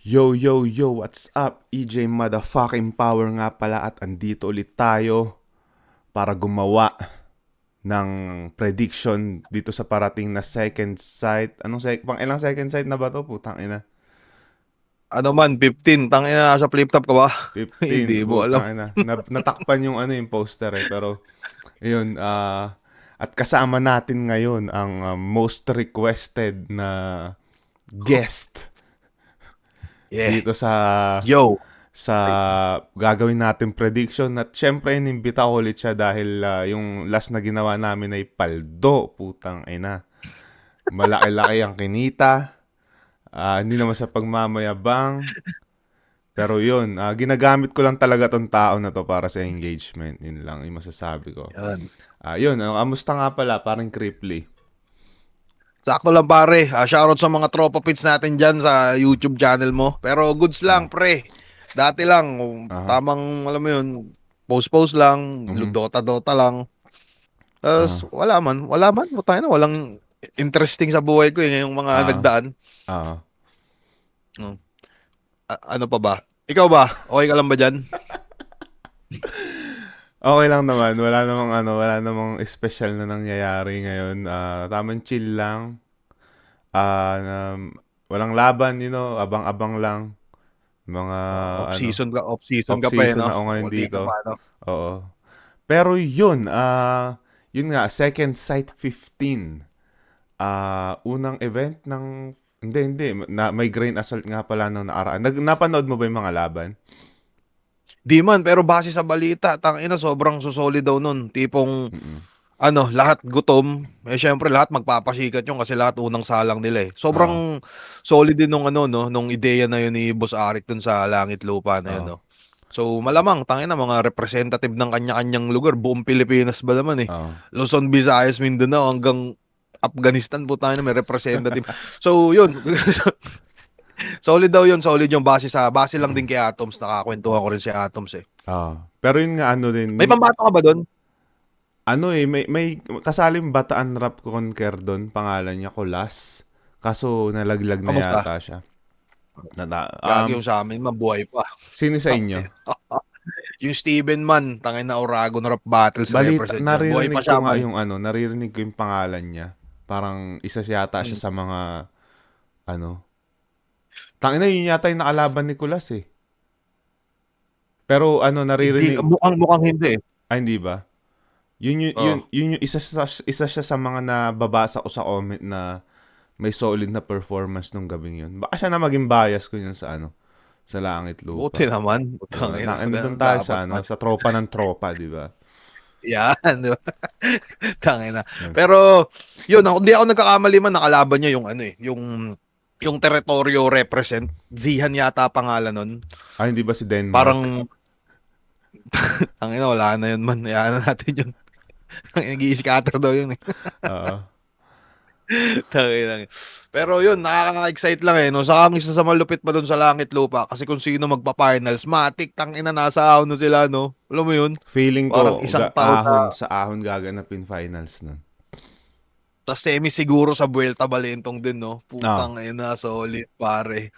Yo, yo, yo, what's up? EJ Motherfucking Power nga pala at andito ulit tayo para gumawa ng prediction dito sa parating na second sight. Pang ilang second sight na ba to? Putang ina. Ano man, 15. Tangina, nasa flip top ka ba? 15, Hindi mo alam. putang ina. Natakpan yung yung poster Pero, ayun, at kasama natin ngayon ang most requested na guest Yeah. dito Yo. sa gagawin natin prediction at syempre inimbita ko ulit siya dahil yung last na ginawa namin ay paldo, putang ina. Malaki-laki ang kinita, hindi naman sa pagmamayabang, pero yun, ginagamit ko lang talaga tong tao na to para sa engagement, yun lang yung masasabi ko. Yan. Yun, kamusta nga pala, parang Cripply? Sakto lang pare. Shoutout sa mga tropa pits natin dyan sa YouTube channel mo. Pero goods lang Ah, pre. Dati lang, aha, tamang alam mo yun, post-post lang, mhm, Dota-Dota lang. Tapos aha, wala man. Tayo na, walang interesting sa buhay ko yung mga ah, nagdaan. ah. Hmm. Ano pa ba? Ikaw ba? Okay ka lang ba dyan? Okay lang naman, wala namang special na nangyayari ngayon. Tamang chill lang. Walang laban, abang-abang lang. Mga, Off-season ka pa eh, off-season no? ako ngayon Di ka dito. pa, no? Oo. Pero yun nga, Second Sight 15. Unang event ng, hindi, may Grain Assault nga pala nung nakaraan. Napanood mo ba yung mga laban? Di man, pero base sa balita, tangina sobrang susolid daw nun. Tipong, Mm-mm. lahat gutom. Eh, syempre, lahat magpapasikat yun kasi lahat unang salang nila eh. Oo. Sobrang solid din nung no, nung ideya na yun ni Boss Arik dun sa Langit Lupa na yun, Oo. no. So, malamang, tangina, mga representative ng kanya-kanyang lugar. Buong Pilipinas ba naman eh. Oo. Luzon, Visayas, Mindanao, hanggang Afghanistan po tayo na may representative. So, yun. Solid daw yun, solid yung base lang din kay Atoms. Nakakwentuhan ko rin si Atoms eh. Oo. Pero yun nga, ano din, May pambato ka ba doon? may kasaling Bataan Rap Conquer doon, pangalan niya Colas. Kaso nalaglag na Kamusta? yata siya. Gagi yung sa amin, mabuhay pa. Sino sa inyo? Tangin. Yung Steven man, tangin na Oragon Rap Battles Balita, represent yan. Buhay pa naririnig ko siya nga man. naririnig ko yung pangalan niya. Parang isa yata siya Hmm. sa mga, ano, tangina yun yata yung nakalaban ni Kulas eh. Pero Hindi, naririnig, mukhang hindi eh. hindi ba? Oh. Yun yung isa siya sa mga nababasa ko sa comment na may solid na performance nung gabing yun. Baka siya na maging bias ko yun sa sa langit Buti lupa. naman. Diba? Putangin na. Doon tayo Dapat sa man. sa tropa ng tropa, di ba? Yan, di ba? Tangin na. Yeah. Pero, yun, hindi ako nagkakamali man, nakalaban niya yung ano eh, yung teritoryo represent. Zihan yata pangalan nun. Hindi ba si Denmark? Parang, tangin na, wala na yun man. Hayaan na natin yun. Nag-i-scatter daw yun eh. Oo. Tangina. Pero yun, nakaka-excite lang eh. No? Saka ang isa sa malupit pa doon sa Langit Lupa kasi kung sino magpa-finals, matik, tangina, nasa ahon na sila, no? Alam mo yun? Feeling ko Parang isang taon na, ahon gaganapin finals nun. tas semi siguro sa Vuelta Balentong din, no? Ah, Putang ina, solid, pare.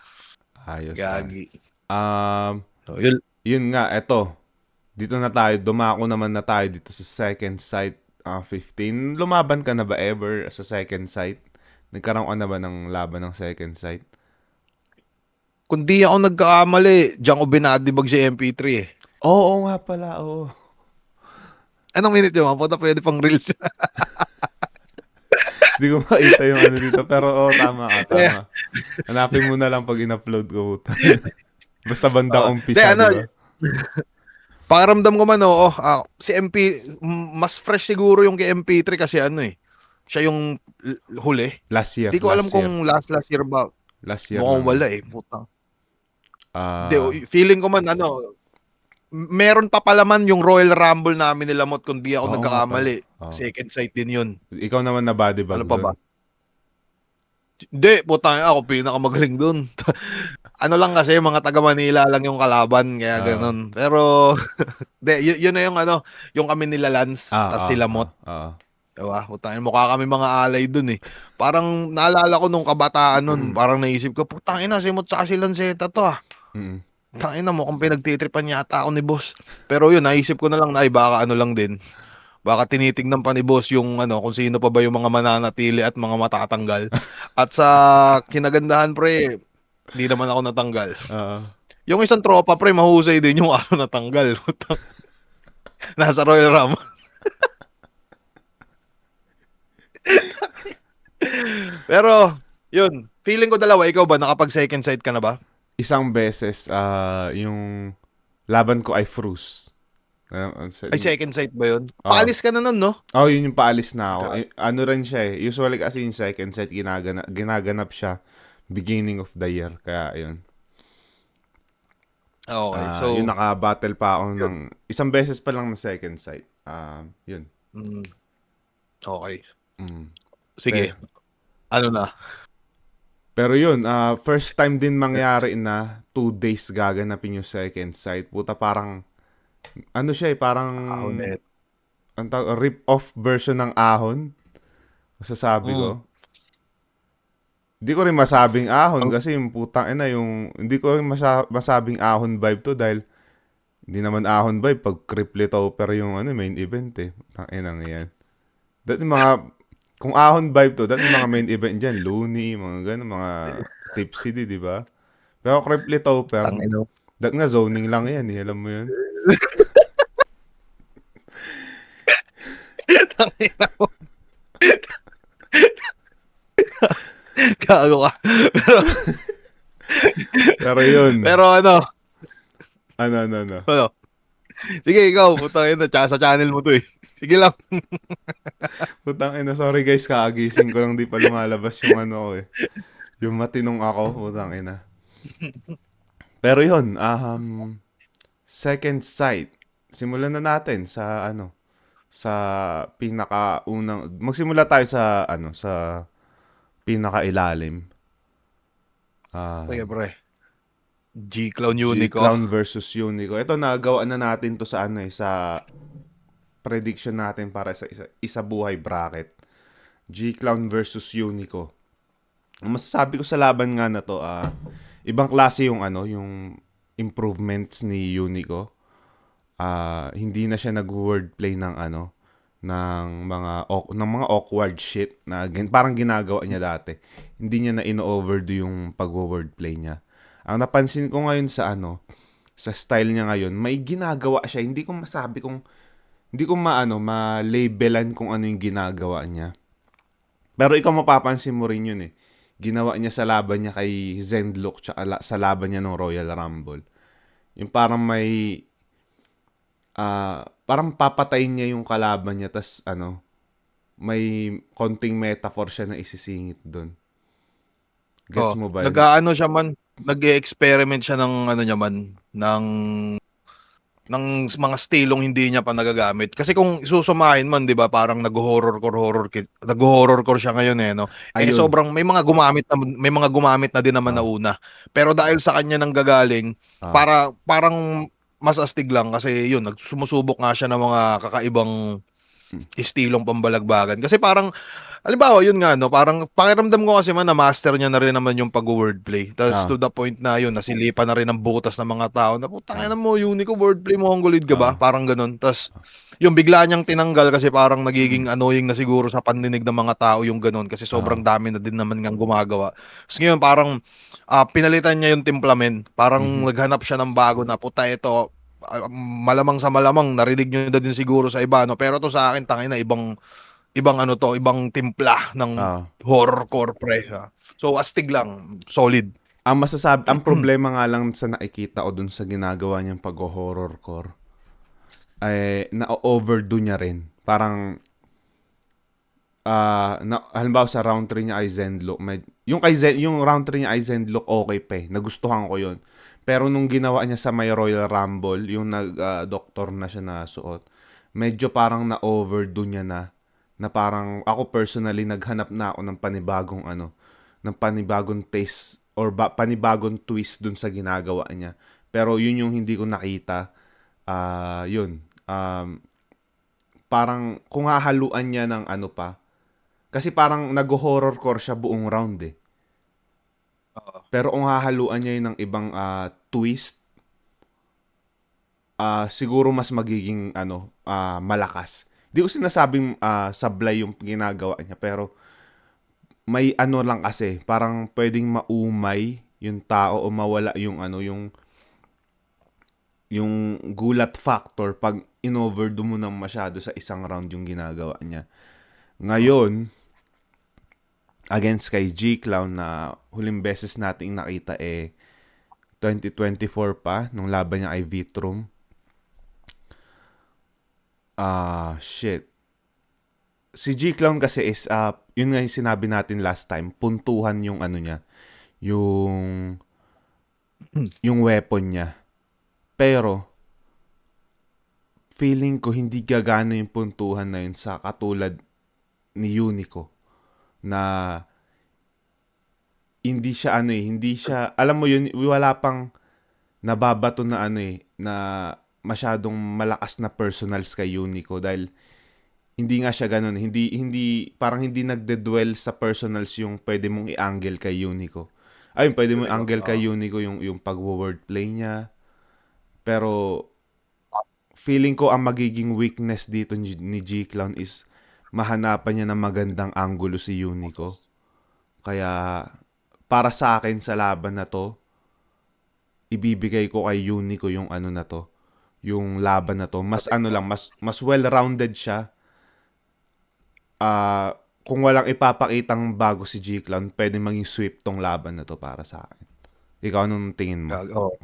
ayos Gagi. Um, So, yun. yun nga, eto. Dito na tayo, dumako naman na tayo dito sa second sight 15. Lumaban ka na ba ever sa second sight? Nagkaroon ka na ba ng laban ng second sight? Kung di ako nagkakamali, diyan ko binadibag si MP3 eh. Oo nga pala, oo. Anong minute yun? Puta, pwede pang reels. Hindi ko makita yung dito. Pero tama ka, Eh, tama. Hanapin mo na lang pag in-upload ko. Basta bandang Di, umpisa, di ba? pakiramdam ko man, oo. Si MP, mas fresh siguro yung kay MP3 kasi ano eh. Siya yung huli. Last year, Di ko alam last year. kung last year ba. Last year Mukhang lang yun. wala eh. Puta. Di, Ah, feeling ko man, meron pa pala man yung Royal Rumble namin nila Mot kung di ako oo nga pala. nagkakamali. Oh. Second sight din yun. Ikaw naman na bodybag Ano pa doon. ba? Hindi, puta ako pinakamagaling dun. Ano lang kasi, mga taga Manila lang yung kalaban, kaya Oo. ganun. Pero, de, yun na yung yung kami nila Lance, tas Ah, sila ah, Mot. ah. Diba? Putangin, mukha kami mga alay dun eh. Parang naalala ko nung kabataan nun, parang naisip ko, putangin na, si Mutsa si Lanceta to ah. Mm. Tangin na, mukhang pinagtitripan yata ako ni boss. Pero yun, naisip ko na lang na ay baka ano lang din. Baka tinitignan pa ni boss yung ano, kung sino pa ba yung mga mananatili at mga matatanggal. At sa kinagandahan pre, hindi naman ako natanggal. Oo. Yung isang tropa pre, mahusay din yung ano natanggal. Nasa Royal Rumble. Pero, yun. Feeling ko dalawa. Ikaw ba? Nakapag second sight ka na ba? Isang beses, yung laban ko ay Frus. Ay, second sight ba yun? Oo. Paalis ka na nun, no? Oh, yun yung paalis na ako. Ka- Ano rin siya eh. Usually kasi yung second set, ginaganap siya beginning of the year. Kaya yun. Okay, Yun so, naka-battle pa ako yun. ng isang beses pa lang na second sight. Yun. Mm, okay. Mm. Sige. Pe- Ano na? Pero yun, first time din mangyari na 2 days gaganapin yung second sight. Puta parang, ano siya eh, parang, Ahonet. rip-off version ng ahon. Masasabi Mm. ko. Hindi ko rin masabing ahon Ang, kasi yung putang ina yung hindi ko rin masabing ahon vibe to dahil hindi naman ahon vibe pag Cripply Topper yung ano main event eh. Putang ina yan. Dati mga kung ahon vibe to, dati mga main event diyan, Looney, mga ganun, mga Tipsy di ba? Pero Cripply Topper, tangino. dati nga zoning lang yan eh, alam mo yun? Tangina mo. Gago ka. Pero, Pero yun, pero ano? ano. Ano? Sige, ikaw. Putang ina. Tsaka sa channel mo to eh. Sige lang. Putang ina, sorry guys, kaagising ko lang di pa lumalabas yung ano ko eh. Yung matinong ako, putang ina. Pero yun, second sight. Simulan na natin sa ano, sa pinakaunang magsimula tayo sa ano, sa pinakailalim. Ah, Sige, pre. G-Clown Unico. G-Clown versus Unico. Ito nagawa na natin to sa ano eh, sa prediction natin para sa isa buhay bracket. G-Clown versus Unico. Ang masasabi ko sa laban nga na to, ibang klase yung ano, yung improvements ni Unico. Hindi na siya nag-wordplay ng ano, ng mga awkward shit na parang ginagawa niya dati. Hindi niya na ino-overdo yung pag-wordplay niya. Ang napansin ko ngayon sa ano, sa style niya ngayon, may ginagawa siya. Hindi ko ma-labelan kung ano yung ginagawa niya. Pero ikaw mapapansin mo rin yun eh. Ginawa niya sa laban niya kay Zendlok tsaka sa laban niya ng Royal Rumble. Yung parang parang papatayin niya yung kalaban niya tas ano, may konting metaphor siya na isisingit doon. Gets Oh, mo ba yun? nag-aano siya man, nag-experiment siya ng ano niya man, ng mga stilong hindi niya pa nagagamit. Kasi kung susumahin man, 'di ba, parang nag-horror core siya ngayon eh, no. Eh Ayun. sobrang may mga gumamit na din naman na Ah, una. Pero dahil sa kanya nang gagaling, ah, parang mas astig lang kasi yun, nagsumusubok nga siya ng mga kakaibang mm, istilong pambalagbagan. Kasi parang halimbawa, yun nga, no, parang pakiramdam ko kasi man na master niya na rin naman yung pag-wordplay. Tapos to ah, the point na yun, nasilipan na rin ng butas ng mga tao na putang ina ah, mo, Unico, wordplay mo, Mongolid ka ba? ah, Parang ganun. Tapos yung bigla niyang tinanggal kasi parang mm, nagiging annoying na siguro sa pandinig ng mga tao yung ganun kasi sobrang ah, dami na din naman ngang gumagawa. Tapos ngayon parang pinalitan niya yung timplamen. Parang mhm, naghanap siya ng bago na puta ito. Malamang sa malamang narinig niyo na din siguro sa iba, no, pero to sa akin tangina ibang ano to, ibang timpla ng ah. horrorcore pre. Ha? So astig lang, solid. Ang problema nga lang sa nakikita ko dun sa ginagawa niyang pag-horrorcore ay na-overdo niya rin. Parang halimbawa sa round 3 niya ay Zenlock, yung round 3 niya ay Zenlock okay pa eh. Nagustuhan ko 'yon. Pero nung ginawa niya sa may Royal Rumble, yung doktor na siya nasuot, medyo parang na-overdo niya na parang ako personally naghanap na ako ng panibagong taste or panibagong twist dun sa ginagawa niya. Pero yun yung hindi ko nakita. Yun. parang kung hahaluan niya ng ano pa, kasi parang nag-horrorcore siya buong round eh. Oo. Pero kung hahaluan niya yun ng ibang twist, siguro mas magiging malakas. Di ko sinasabing sablay yung ginagawa niya, pero may ano lang kasi, parang pwedeng maumay yung tao o mawala yung yung gulat factor pag in-overdo mo ng masyado sa isang round yung ginagawa niya. Ngayon, against kay G-Clown na huling beses nating nakita 2024 pa nung laban niya kay Vitrum. Shit. Si G-Clown kasi is yun nga yung sinabi natin last time, puntuhan yung ano niya, yung weapon niya. Pero feeling ko hindi gagana yung puntuhan na yun sa katulad ni Unico na hindi siya hindi siya, alam mo yun, wala pang nababato na na masyadong malakas na personals kay Unico dahil hindi nga siya ganun. Parang hindi nagde-dwell sa personals yung pwede mong i-angle kay Unico. Ayun, pwede mong i-angle kay Unico yung pag-wordplay niya. Pero feeling ko ang magiging weakness dito ni G-Clown is mahanapan niya ng magandang angulo si Unico. Kaya para sa akin sa laban na to, ibibigay ko kay Unico yung na to, yung laban na to. Mas mas well-rounded siya. Kung walang ipapakitang bago si G-Clown, pwede maging sweep tong laban na to para sa akin. Ikaw, anong tingin mo? Oo.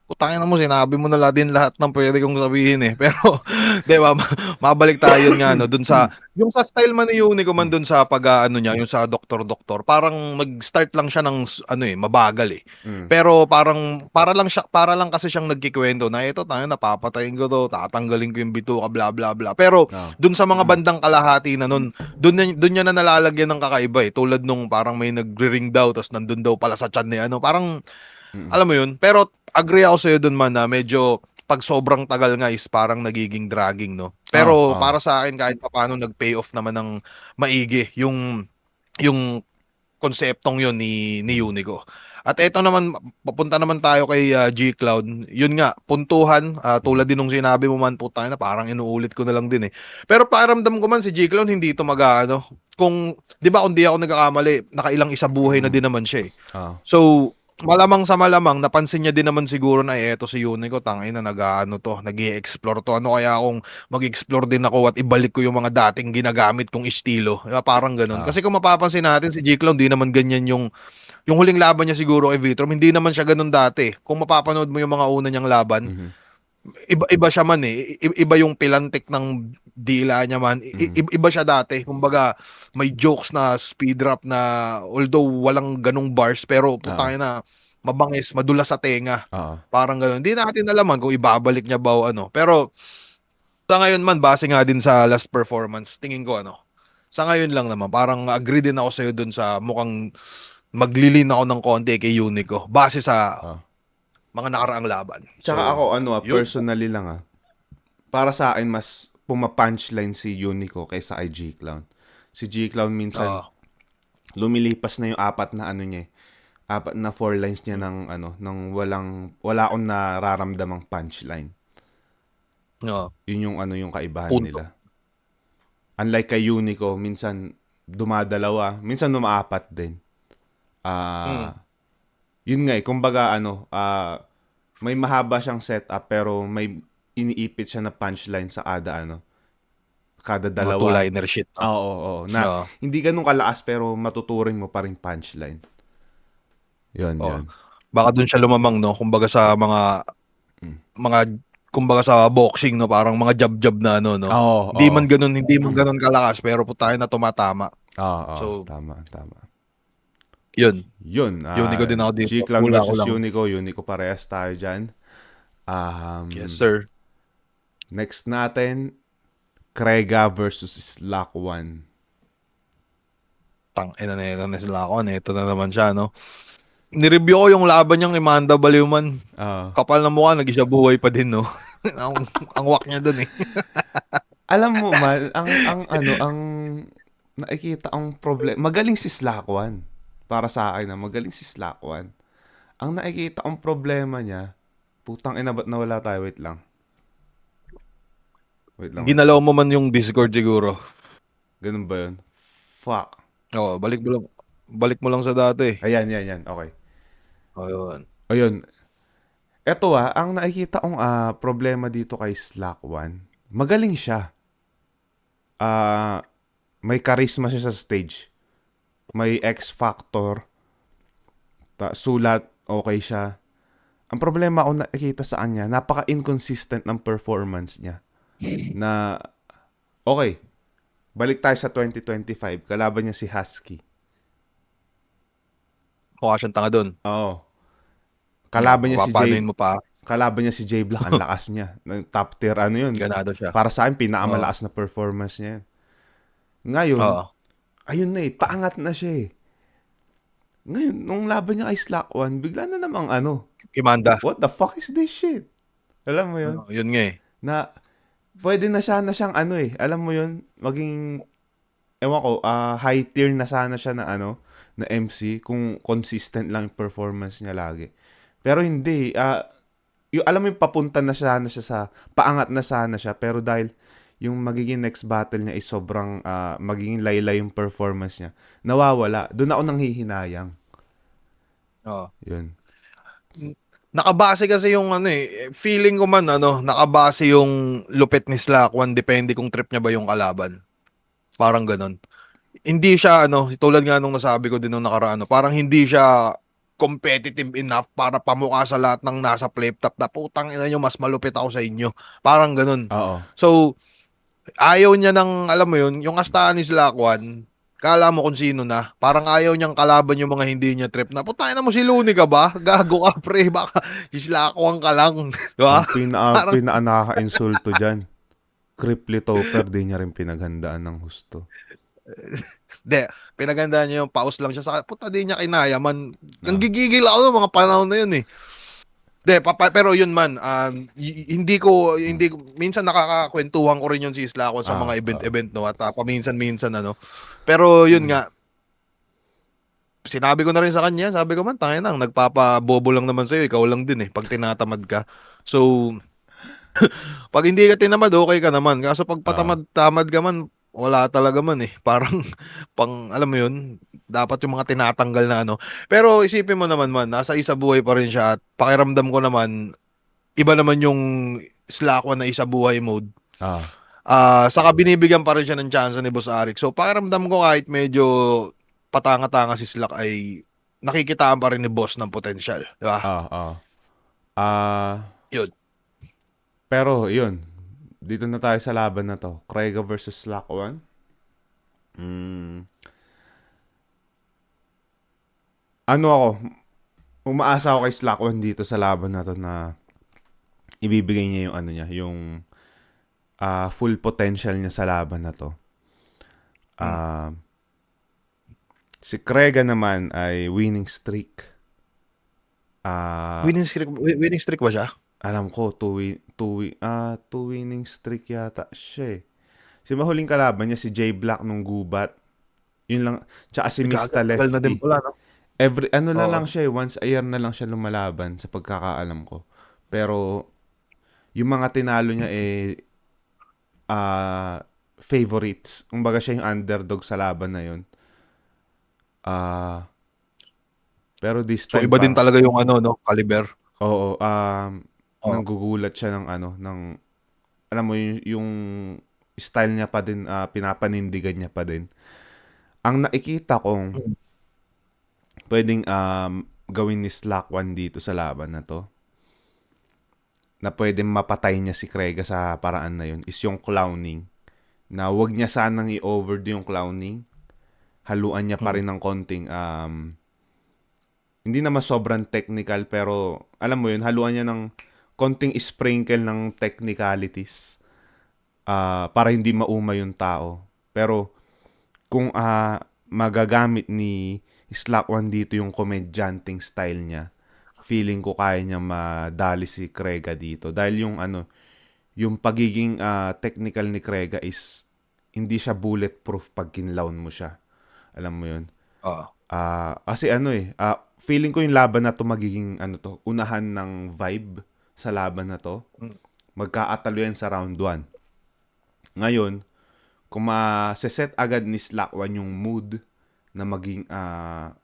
Putangin mo, sinabi mo na din lahat ng pwede kong sabihin eh. Pero, di ba, mabalik tayo nga, dun sa, yung sa style man ni Unico man dun sa niya, yung sa doktor-doktor, parang mag-start lang siya ng, mabagal eh. Pero parang, para lang kasi siyang nagkikwento na, ito tayo, napapatayin ko to, tatanggalin ko yung bituka, bla bla bla. Pero, dun sa mga bandang kalahati na nun, dun niya na nalalagyan ng kakaiba eh. Tulad nung parang may nagre-ring daw, tapos nandun daw pala sa tiyan ni parang, alam mo yun, pero agree ako sa'yo dun man na medyo pag sobrang tagal nga is parang nagiging dragging, no? Pero para sa akin kahit paano nag-pay off naman ng maigi yung konseptong yun ni Unico. At eto naman, papunta naman tayo kay G-Cloud. Yun nga, puntuhan, tulad din nung sinabi mo man, putang na parang inuulit ko na lang din eh. Pero pakiramdam ko man si G-Cloud hindi ito kung, di ba kung di ako nagkakamali, nakailang isa buhay na din naman siya eh. So, malamang sa malamang, napansin niya din naman siguro na eto si Unico, tangay na nag-i-explore to. Ano kaya kung mag-explore din ako at ibalik ko yung mga dating ginagamit kong estilo. Diba? Parang ganun. Kasi kung mapapansin natin, si G-Clown, di naman ganyan yung huling laban niya siguro kay Vitrum, hindi naman siya ganun dati. Kung mapapanood mo yung mga una niyang laban, iba siya man eh. Iba yung pilantik ng dila niya man. Iba siya dati. Kumbaga, may jokes na speed rap na although walang ganung bars, pero putangin na mabangis, madulas sa tenga. Parang ganun. Hindi natin alaman kung ibabalik niya ba o ano. Pero sa ngayon man, base nga din sa last performance, tingin ko sa ngayon lang naman, parang agree din ako sa'yo dun sa mukhang maglilin ako ng konti kay Unico. Base sa mga nakaraang laban. Tsaka ako, personally lang para sa akin, mas pumapunchline si Unico kaysa kay G-Clown. Si G-Clown minsan, lumilipas na yung apat na niya apat na 4 lines niya ng wala akong nararamdamang punchline. Yun yung yung kaibahan nila. Unlike kay Unico, minsan dumadalawa, minsan dumaapat din. Yun nga kumbaga may mahaba siyang setup pero may iniipit siya na punchline sa kada dalawa. Two-liner shit. Oo. Na hindi ganun kalakas pero matuturing mo pa rin punchline. Yun. Baka dun siya lumamang, no? Kumbaga sa mga kumbaga sa boxing, no? Parang mga jab-jab na no? Hindi man ganun kalakas pero putay na tumatama. So, tama. Yun. Unico din ako dito. G-Clown versus Unico parehas tayo dyan. Yes, sir. Next natin, Krega versus Slack 1. Ina na sila ako. Ito na naman siya, no? Nireview ko yung laban niyang Amanda Baliuman. Kapal na mukha, nag-isa buhay pa din, no? ang wak niya dun eh. Alam mo man, ang nakikita ang problema, magaling si Slakwan. Para sa akin na magaling si Slakwan. Ang nakikita ang problema niya, putang ina, ba't nawala tayo? Wait lang. Wait lang, wait Ginalaw lang. mo man yung Discord siguro. Ganun ba yun? Fuck. Oo, balik mo lang sa dati. Ayan, yan, yan. Okay. Ayun. Ayun. Eto ang nakikita kong problema dito kay Slack One, magaling siya. Ah, may charisma siya sa stage. May X factor. Sulat, okay siya. Ang problema ko nakikita sa kanya, napaka-inconsistent ng performance niya. Na, okay, balik tayo sa 2025, kalaban niya si Husky. Mukha siyang tanga doon. Oo. Kalaban niya si Papaanoin mo pa. Kalaban niya si J Black, ang lakas niya. Top tier, ano yun. Ganado siya. Para sa akin, Oo. pinakamalakas na performance niya. Ngayon, Oo. ayun na paangat na siya eh. Ngayon, nung laban niya kay Slack One, bigla na namang Kimanda. what the fuck is this shit? Alam mo yun? Yun nga eh. Na, pwede na sana siyang alam mo yun, maging, ewan ko, high tier na sana siya na na MC, kung consistent lang yung performance niya lagi. Pero hindi, yung alam mo yung papunta na sana siya sa paangat na sana siya, pero dahil yung magiging next battle niya is sobrang magiging laylay yung performance niya, nawawala. Doon ako nanghihinayang. Oo. Yun. Nakabase kasi yung feeling ko man nakabase yung lupit ni Slack One, depende kung trip niya ba yung kalaban. Parang ganun. Hindi siya tulad nga nung nasabi ko din nung nakaraan, parang hindi siya competitive enough para pamukha sa lahat ng nasa flip top na putang ina nyo, mas malupit ako sa inyo. Parang ganun. Oo. So, ayaw niya ng, alam mo yun, yung kastahan ni Slack One, kala mo kung sino na. Parang ayaw niyang kalaban yung mga hindi niya trip na, putang ina mo, si Looney ka ba? Gago ka, pre. Baka si Slack One ka lang. Diba? Ang Parang, pinaka nakaka-insulto dyan, Cripply Topper, di niya rin pinaghandaan ng husto. de, pinaganda niya yung paus lang siya sa puta, di niya kinaya man. Ang No. gigigil ako ng mga panahon na yun eh. Pero yun man, hindi ko minsan nakakakwentuhan ko rin yun si Isla ko sa mga event no, at paminsan-minsan Pero yun Mm. nga, sinabi ko na rin sa kanya, sabi ko man, tangin lang, nagpapabobo lang naman sa'yo, ikaw lang din pag tinatamad ka. So, pag hindi ka tinamad, okay ka naman. Kaso pag patamad-tamad ka man, wala talaga man eh. Parang, alam mo yun, dapat yung mga tinatanggal na Pero isipin mo naman man, nasa isa buhay pa rin siya at pakiramdam ko naman, iba naman yung Slack One na isa buhay mode. Saka binibigyan pa rin siya ng chance ni Boss Arik. So pakiramdam ko kahit medyo patanga-tanga si Slack ay nakikitaan pa rin ni Boss ng potensyal. Di ba? Yun. Pero yun, dito na tayo sa laban na to. Krega versus Slack One. Umaasa ako kay Slack One dito sa laban na to na ibibigay niya yung yung full potential niya sa laban na to. Si Krega naman ay winning streak. Winning streak ba siya? Alam ko, two winning streak yata siya eh. Si mahuling kalaban niya si J Black nung gubat. Yun lang. Tsaka si Mista Tagal na din Lefty. pala, no? Lang siya eh. Once a year na lang siya lumalaban sa pagkakaalam ko. Pero, yung mga tinalo niya favorites. Kumbaga siya yung underdog sa laban na yun. Pero this So time iba din talaga yung caliber. Oo, nanggugulat siya ng alam mo yung style niya pa din, pinapanindigan niya pa din. Ang nakikita kong pwedeng gawin ni Slack One dito sa laban na to, na pwedeng mapatay niya si Krega sa paraan na yun, is yung clowning. Na wag niya sanang i-overdo yung clowning. Haluan niya pa rin ng konting hindi naman sobrang technical, pero alam mo yun, haluan niya ng konting sprinkle ng technicalities para hindi mauma yung tao. Pero kung magagamit ni Slack One dito yung comedianting style niya, feeling ko kaya niya madali si Krega dito. Dahil yung yung pagiging technical ni Krega is hindi siya bulletproof pag kinlawn mo siya. Alam mo yun? Oo. Kasi feeling ko yung laban na to magiging unahan ng vibe sa laban na to. Mm. Magkaatalo yan sa round 1. Ngayon, kung ma-set agad ni Slack One yung mood na maging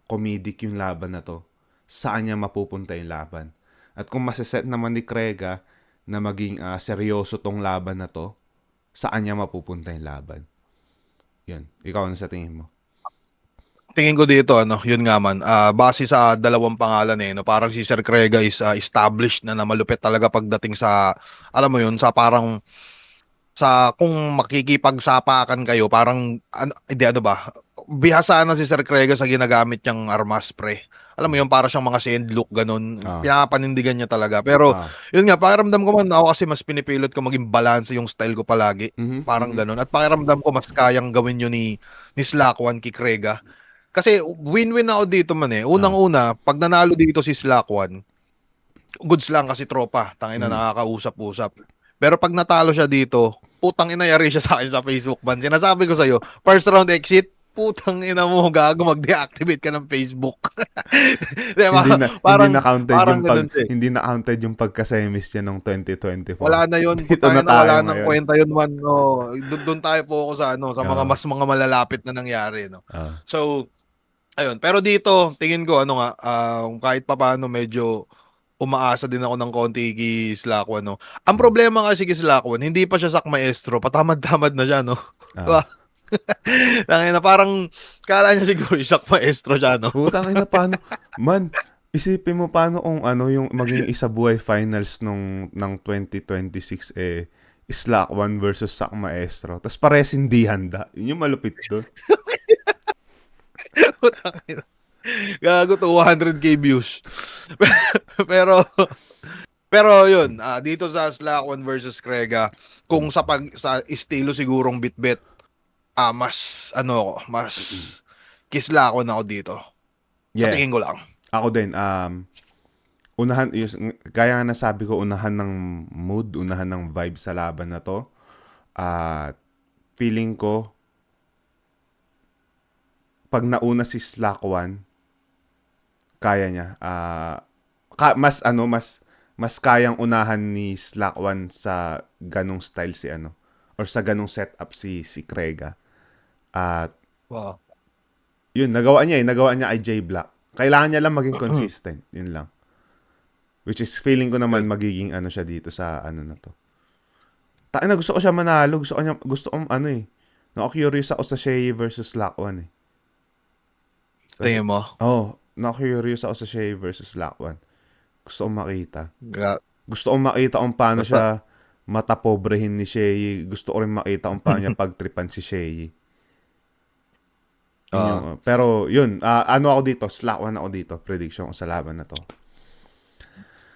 comedic yung laban na to, saan niya mapupunta yung laban? At kung ma-set naman ni Krega na maging seryoso tong laban na to, saan niya mapupunta yung laban? Yun. Ikaw ano sa tingin mo? Tingin ko dito, yun nga man, base sa dalawang pangalan no, parang si Sir Krega is established na malupit talaga pagdating sa, alam mo yun, sa parang, sa kung makikipagsapakan kayo, parang, hindi ba, bihasa na si Sir Krega sa ginagamit niyang armas, pre. Alam mo yun, para siyang mga sendlock, ganun. Pinapanindigan niya talaga. Pero, yun nga, pakiramdam ko man, ako kasi mas pinipilot ko maging balance yung style ko palagi. Parang ganun. At pakiramdam ko, mas kayang gawin yun ni Slack One kay Krega. Kasi win-win ako dito man eh. Unang-una, pag nanalo dito si Slack One, goods lang kasi tropa. Tangina nakakausap-usap. Pero pag natalo siya dito, putang ina yari siya sa akin sa Facebook ban. Sinasabi ko sa'yo, first round exit, putang ina mo, gago, mag-deactivate ka ng Facebook. Diba? Hindi na counted yung pagka-semis niya nung 2024. Wala na yun. Dito na tayo wala ngayon. nang kwenta yun man. No. Doon tayo focus sa sa mga malalapit na nangyari. No? So, ayun. Pero dito, tingin ko, kahit pa paano medyo umaasa din ako ng konti kay Slack One, no? Ang problema kasi kay Slack One, hindi pa siya sak maestro, patamad-tamad na siya, no? Diba? Na parang, kala niya siguro isak maestro siya, no? Putang ina, paano? Man, isipin mo paano kung yung maging isabuhay finals ng 2026 Slack One versus Sak Maestro. Tapos pares hindi handa. Yun yung malupit doon. Gago, 200k views. pero yun, dito sa Slack One versus Krega, kung sa estilo sigurong bit-bit, mas kislakon ako dito. Sa tingin ko lang. Ako din, unahan, kaya nga nasabi ko, unahan ng mood, unahan ng vibe sa laban na to. Feeling ko, pag nauna si Slack One, kaya niya. Mas kayang unahan ni Slack One sa ganong style or sa ganong setup si Krega. At wow. Yun, nagawa niya kay J Black. Kailangan niya lang maging consistent. Yun lang. Which is feeling ko naman magiging siya dito sa na to. Gusto ko siya manalo. Gusto ko naka-curious ako sa Shea versus Slack One Tingin mo? Naka-curious ako sa Shea versus Slack One. Gusto kong makita. Gusto kong makita kung paano siya matapobrehin ni Shea. Gusto ko rin makita kung paano niya pagtripan si Shea. Pero yun, ako dito, Slack One ako dito. Prediction ko sa laban na to.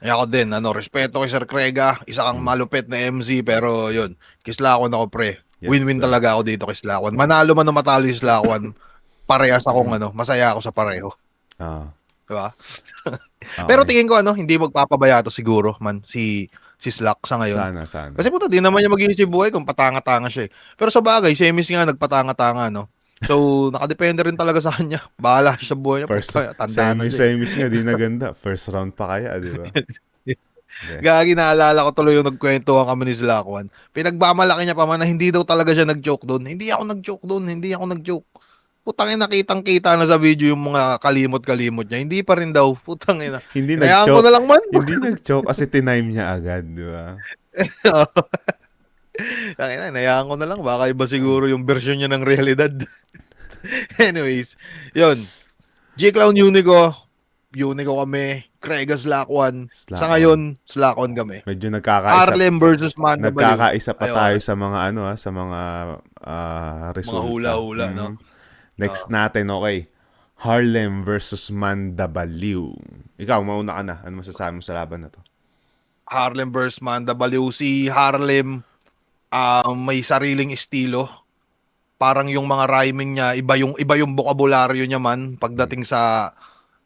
Ako din, respeto kay Sir Krega. Isa kang malupit na MZ, pero yun, kay Slack One ako, pre. Yes, win-win talaga ako dito kay Slack One. Manalo man o matalo si Slack One, parehas akong masaya ako sa pareho. Diba? Pero tingin ko hindi magpapabaya to siguro man si Slack sa ngayon. Sana. Kasi puta, di naman niya mag-iisip buhay kung patanga-tanga siya. Pero sa bagay, semis nga nagpatanga-tanga, So, nakadepende rin talaga sa kanya. Bahala siya sa buhay niya. Semis nga, di na ganda. First round pa kaya, di ba? Yeah. Gagi, naalala ko tuloy yung nagkwentuhan kami ni Slack One. Pinagmamalaki niya pa man na hindi daw talaga siya nag-joke doon. Hindi ako nag-joke. Putang ina, kitang-kita na sa video yung mga kalimot-kalimot niya. Hindi pa rin daw. Putang ina. Hindi nag-joke. Ko na lang man. Hindi nag-joke kasi tinime niya agad, di ba? Nayaan ko na lang. Baka iba siguro yung version niya ng realidad. Anyways, yun. G-Clown Unico kami. Krega Slack One. Sa ngayon, Slack One kami. Medyo nagkakaisa. Harlem versus Manda Baliw. Nagkakaisa pa tayo sa mga sa mga resulta. Mga hula-hula, no? Next natin, okay. Harlem versus Manda Baliw. Ikaw, mauna ka na. Ano masasabi mo sa laban na to? Harlem versus Manda Baliw. Si Harlem, may sariling estilo. Parang yung mga rhyming niya, iba yung bokabularyo niya man pagdating sa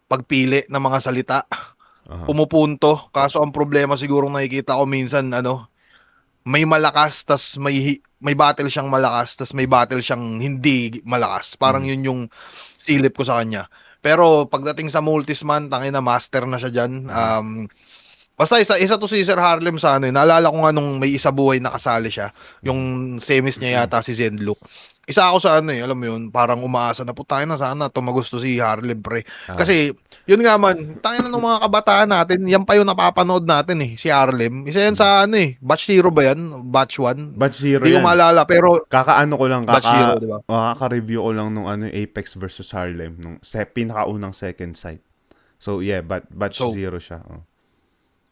pagpili ng mga salita. Pumupunto. Kaso ang problema siguro nakikita ko minsan, may malakas tas may battle siyang malakas tas may battle siyang hindi malakas. Parang Mhm. yun yung silip ko sa kanya. Pero pagdating sa Multisman, tangina master na siya diyan. Mhm. Basta isa to si Sir Harlem sa ano, naalala ko nga nung may isa buhay nakasali siya, Mhm. yung semis niya yata si Zenlook. Isa ako sa ano alam mo yun, parang umaasa na putangin na sana tumagusto si Harlem pre. Ah. Kasi yun nga man, tangin na ng mga kabataan natin, yan pa yung napapanood natin si Harlem. Isa yan Mhm. sa ano Batch Zero ba yan? Batch 1? Batch Zero Hindi ko yan. maalala pero Kakaano ko lang, Batch Zero, di ba? kaka-review ko lang nung ano, Apex versus Harlem, nung pinakaunang second sight. So yeah, Batch So, Zero siya. Oh.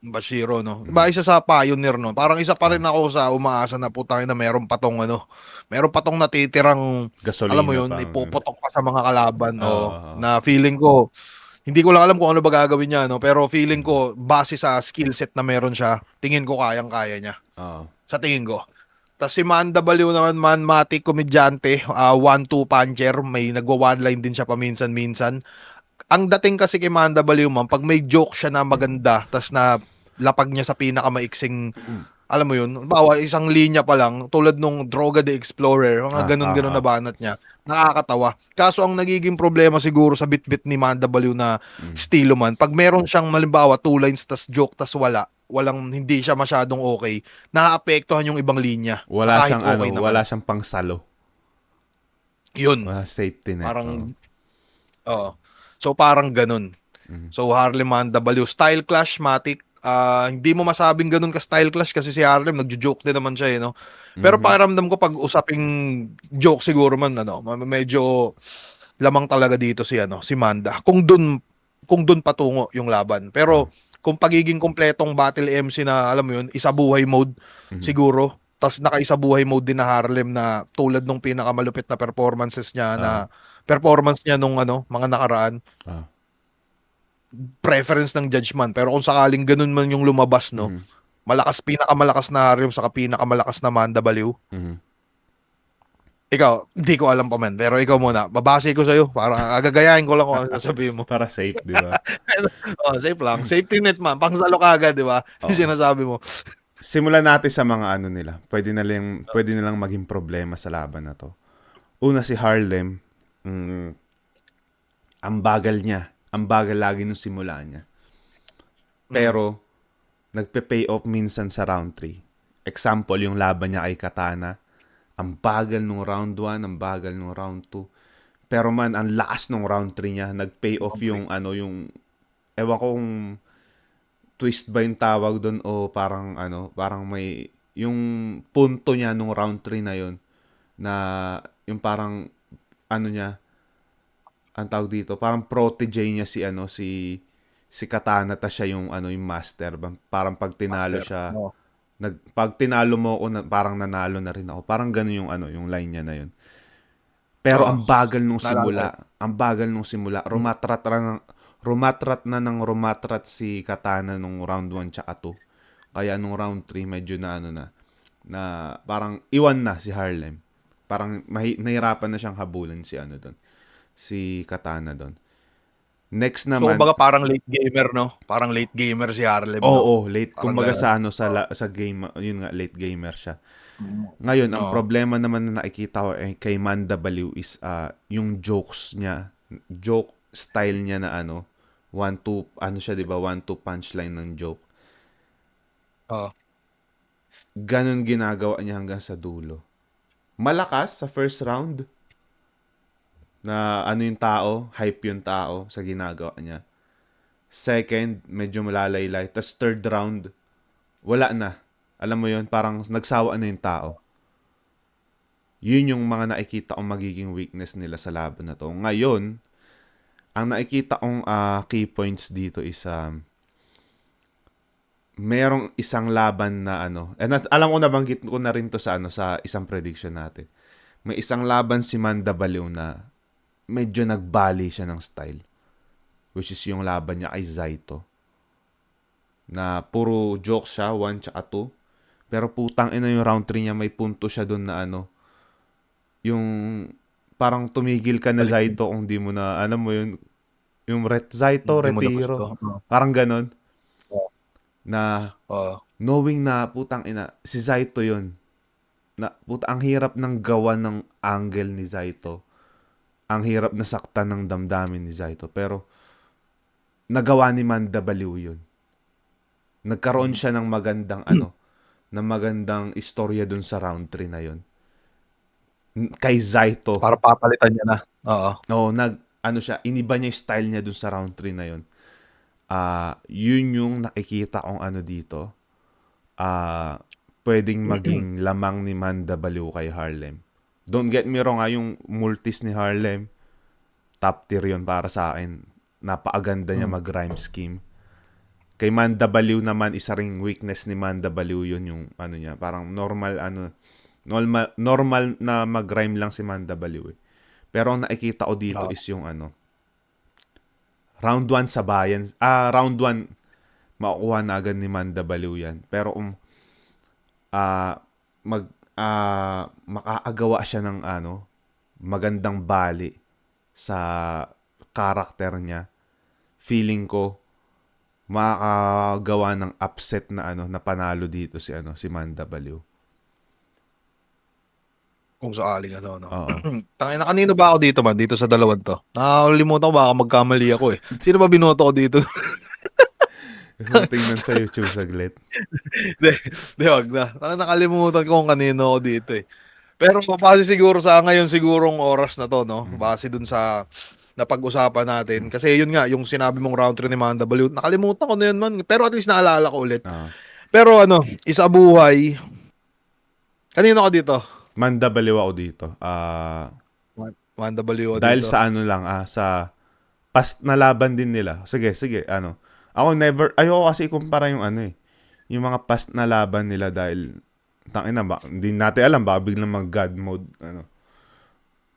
Bashiro, no? Diba, Mhm. isa sa pioneer, no? Parang isa pa rin Ah. ako sa umaasa na putang na meron patong natitirang, alam mo Gasolina yun, pa. ipuputok pa sa mga kalaban, o Oo. na feeling ko, hindi ko lang alam kung ano ba gagawin niya, no? Pero feeling Mhm. ko, base sa skill set na meron siya, tingin ko kayang-kaya niya. Oo. Sa tingin ko. Tapos si Mandabalyo naman, manmatic, komedyante, 1-2 puncher, may nagwa-one line din siya paminsan-minsan. Ang dating kasi kay Manda Baliuman, pag may joke siya na maganda, tas na lapag niya sa pinakamaiksing, alam mo yun, bawa isang linya pa lang, tulad nung Droga the Explorer, mga Ah, ah, ganun-ganun na ah. banat niya, nakakatawa. Kaso ang nagiging problema siguro sa bit-bit ni Manda Baliw na Mm. estilo man, pag meron siyang malimbawa, 2 lines tas joke tas walang hindi siya masyadong okay, naaapektuhan yung ibang linya na kahit okay Wala naman. siyang pangsalo. Yun, Wala safety net. Oh. parang, oo. So parang ganun. Mhm. So Harlem Mandabalyo, style clash matic. Hindi mo masabing ganun ka style clash kasi si Harlem nagjo-joke din naman siya no. Pero Mhm. pakiramdam ko pag usaping joke siguro man medyo lamang talaga dito si Manda. Kung dun patungo yung laban. Ah. Pero kung pagiging kompletong battle MC na alam mo yun, isa buhay mode Mhm. siguro. Tas naka-isa buhay mode din na Harlem na tulad nung pinakamalupit na Ah. performance niya nung mga nakaraan, Ah. preference ng judgment. Pero kung sakaling ganun man yung lumabas, no, Mhm. pinakamalakas na Harim sa pinakamalakas na Manda Baliw. Mhm. Ikaw, hindi ko alam pa man. Pero ikaw muna, babase ko sa'yo. Parang agagayahin ko lang kung ano sasabihin mo. Para safe, 'di ba? Safe lang. Safety net man. Pangsalo ka agad, di ba? Yung Oo. sinasabi mo. Simulan natin sa mga ano nila. Pwede nilang maging problema sa laban na 'to. Una si Harlem, ang bagal niya. Ang bagal lagi nung simula niya. Mm. Pero nagpe-pay off minsan sa round 3. Example, yung laban niya kay Katana. Ang bagal nung round 1, ang bagal nung round 2. Pero man, ang lakas nung round 3 niya. Nag-pay off yung ewan ko kung twist ba yung tawag doon o parang may, yung punto niya nung round 3 na yun, na yung parang, niya, ang tawag dito, parang protege niya si Katana, ta siya yung master. Parang pag tinalo Master. siya, No. pag tinalo mo ako, parang nanalo na rin ako. Parang ganun yung line niya na yun. Pero Oo. ang bagal nung Naalala ko. simula. Ang bagal nung simula. Mm. Rumatrat si Katana nung round 1 tsaka 2. Kaya nung round 3 medyo na parang iwan na si Harlem. Parang nahirapan na siyang habulin si Katana doon. Next So, naman, kumbaga parang late gamer, no? Parang late gamer si Harlem, no? late. Parang Kumbaga gano'n. sa game, yun nga, late gamer siya. Mm. Ngayon, ang Oo. problema naman na nakikita ko kay Manda Baliw is yung jokes niya. Joke style niya na 1-2, siya, di ba? 1-2 punchline ng joke. Oo. Ganon ginagawa niya hanggang sa dulo. Malakas sa first round na yung tao, hype yung tao sa ginagawa niya. Second, medyo malalaylay. Tapos third round, wala na. Alam mo yun, parang nagsawa na yung tao. Yun yung mga nakikita kong magiging weakness nila sa laban na to. Ngayon, ang nakikita kong key points dito is merong isang laban na alam ko, nabanggit ko na rin to sa isang prediction natin. May isang laban si Manda Baliw na medyo nagbali siya ng style. Which is yung laban niya kay Zaito. Na puro joke siya, 1 tsaka 2. Pero putang ina yung round 3 niya, may punto siya doon na yung parang tumigil ka na Balik. Zaito kung di mo na, alam mo yun, yung Zaito, Hindi mo na gusto. retiro. Oo. Parang ganon. Oo. Na Oo. knowing na putang ina, si Zaito yun. Ang hirap ng gawa ng angle ni Zaito. Ang hirap na saktan ng damdamin ni Zaito. Pero, nagawa ni Mandabaloo yun. Nagkaroon siya ng magandang ng magandang istorya dun sa round 3 na yun. Kay Zaito. Para papalitan niya na. Oo. Oo, iniba niya yung style niya dun sa round 3 na yun. Yun yung nakikita kong dito. Pwedeng maging lamang ni Mandabaloo kay Harlem. Don't get me wrong, yung multis ni Harlem, top tier yun para sa akin. Napakaganda niya mag-rhyme scheme. Kay Mandabaloo naman, isa ring weakness ni Mandabaloo yun yung niya. Parang normal na mag-rhyme lang si Mandabaloo. Pero ang nakikita ko dito is yung round 1 sa bayan. Round 1 makukuha na agad ni Mandabaloo yan. Pero makaagawa siya ng magandang bali sa karakter niya. Feeling ko makagawa ng upset na na panalo dito si Mandabaloo. Kung sakaling no. Oo. Tangina, kanino ba ako dito man? Dito sa dalawang to. Nakakalimutan ko, baka magkamali ako eh. Sino ba binoto ko dito? Gusto tingnan sa YouTube saglit. Di, wag na. Nakalimutan ko kung kanino ako dito eh. Pero base siguro sa ngayon sigurong oras na to, no? Base dun sa napag-usapan natin. Kasi yun nga, yung sinabi mong round 3 ni Mandabaloo, nakalimutan ko na yun man. Pero at least naalala ko ulit. Pero isa buhay. Kanino ka dito? Mandabaloo ako dito. Mandabaloo ako dahil dito. sa sa past na laban din nila. Sige, ako ayoko kasi ikumpara yung yung mga past na laban nila dahil tangina ba, hindi natin alam baka biglang mag-god mode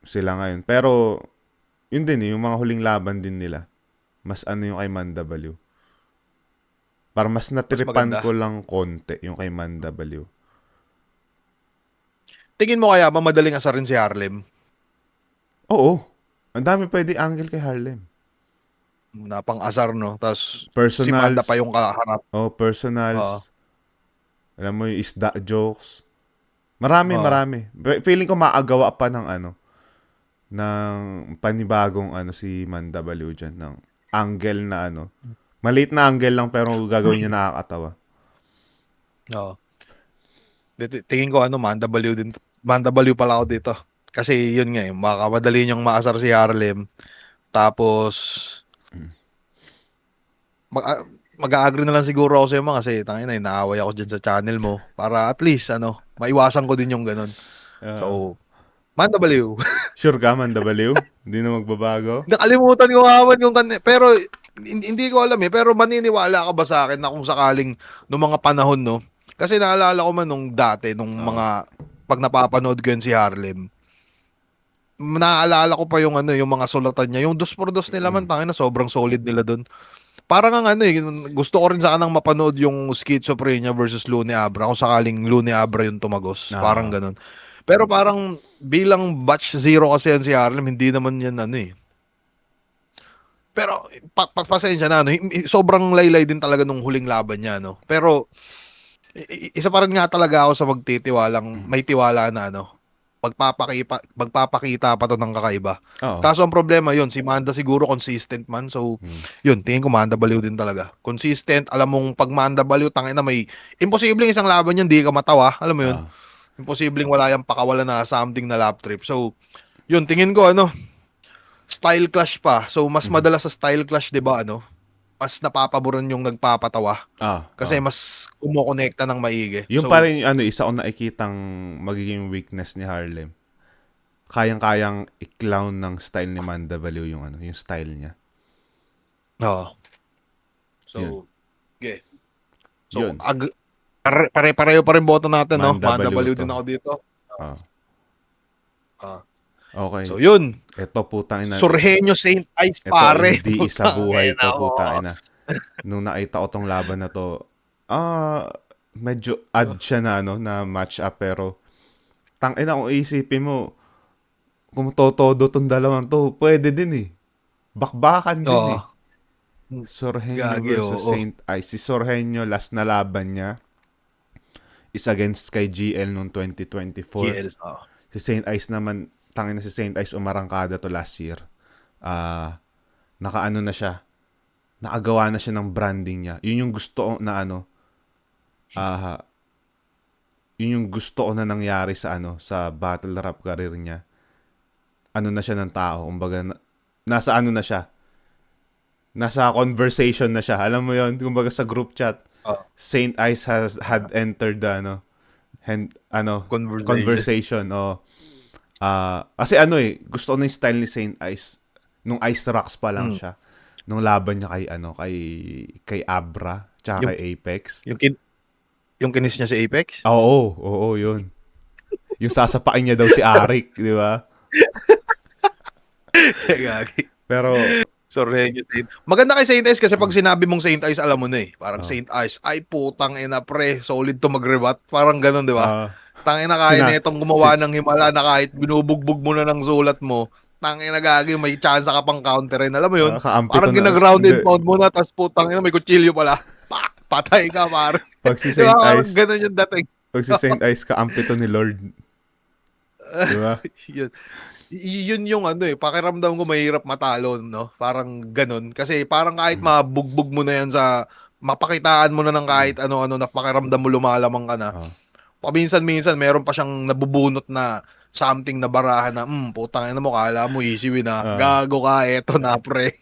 sila ngayon. Pero yun din yung mga huling laban din nila. Mas yung kay Mandabaloo. Para mas natripan ko lang konti yung kay Mandabaloo. Tingin mo kaya madaling asarin si Harlem? Oo. Ang dami pwede angle kay Harlem. Napang-asar, no? Tapos personals, si Manda pa yung kaharap. Personals. Alam mo yung isda jokes. Marami. Feeling ko maagawa pa ng ng panibagong si Mandabaloo dyan. Ng angle na maliit na angle lang pero gagawin niya nakakatawa. Oo. Tingin ko Mandabaloo din. Mandabaloo pala ako dito. Kasi yun nga makamadali niyang maasar si Harlem. Tapos mag-a-agree na lang siguro ako sa iyo kasi tangina inaaway ako diyan sa channel mo para at least maiwasan ko din yung ganun. So Mandabaloo. Sure ka Mandabaloo? Hindi na magbabago? Nakalimutan ko hawan yung pero hindi ko alam pero maniniwala ka ba sa akin na kung sakaling noong mga panahon no? Kasi naalala ko man nung dati nung mga pag napapanood ko yun si Harlem. Naaalala ko pa yung yung mga sulatan niya, yung 2x2 nila man tangina sobrang solid nila doon. Parang gusto ko rin sanang mapanood yung Schizophrenia versus Lune Abra kung sakaling Lune Abra yung tumagos. Parang ganun. Pero parang bilang batch 0 kasi yan si Harlem, hindi naman yan Pero pasensya na sobrang laylay din talaga nung huling laban niya Pero isa pa rin nga talaga ako sa magtitiwalang may tiwala na magpapakita pa to ng kakaiba. Kaso ang problema yun, si Manda siguro consistent man. So, yun, tingin ko Mandabaloo din talaga. Consistent, alam mong pag Mandabaloo, tangina may imposibleng isang laban yan, di ka matawa. Alam mo yun? Imposibleng wala yung pakawala na something na lap trip. So, yun, tingin ko style clash pa. So, mas madalas sa style clash, di ba mas napapaboran yung nagpapatawa. Kasi mas kumokonekta ng maigi. Yung pa rin isa ko nakikitang magiging weakness ni Harlem. Kayang-kayang i-clown ng style ni Mandabaloo yung yung style niya. Oo. So, okay. So, yun. Pare-pareho pa rin boto natin, Mandabaloo din ako dito. Okay. So, yun. Ito, putang ina. Surgenio Saint Ice, pare. Ito, hindi isa buhay to, putang ina. Nung nakita ko tong laban na to, medyo odd siya na, na match up, pero tang ina kung isipin mo, kung todo tong dalawang to, pwede din Bakbakan din Surgenio versus Saint Ice. Si Surgenio, last na laban niya, is against kay GL noong 2024. GL. Si Saint Ice naman, tangin na si Saint Ice umarangkada to last year. Nakaano na siya. Nakagawa na siya ng branding niya. Yun yung gusto ko na ano. Yun yung gusto ko na nangyari sa ano, sa battle rap career niya. Ano na siya ng tao. Kumbaga, nasa ano na siya. Nasa conversation na siya. Alam mo yun, kumbaga sa group chat, Saint Ice had entered the conversation. Kasi ano gusto ko na yung style ni Saint Ice nung Ice Rocks pa lang siya. Nung laban niya kay Abra tsaka kay Apex. Yung kinis niya si Apex? Oo, yun. Yung sasapain niya daw si Arik, di ba? Pero Sorry, maganda kay Saint Ice kasi pag sinabi mong Saint Ice, alam mo na Parang Saint Ice, ay putang ina pre, solid to mag-rebat. Parang ganun, di ba? Tangina kaya na itong gumawa ng himala na kahit binubugbog mo na ng sulat mo, tangina gagi, may chance ka pang counterin. Alam mo yun? Parang ginaground and pound mo na, tapos putang ina, may kutsilyo pala. Patay ka, parang. Pag si Saint Ice, ganun yung dating. Pag si Saint Ice, kaampi to ni Lord. Di ba? Yun yung pakiramdam ko mahirap matalo, no? Parang ganun. Kasi parang kahit mabugbog mo na yan mapakitaan mo na ng kahit ano-ano na pakiramdam mo lumalamang ka na. Paminsan-minsan, meron pa siyang nabubunot na something na barahan na, putang ina mo, kala mo easy win gago ka, eto na pre.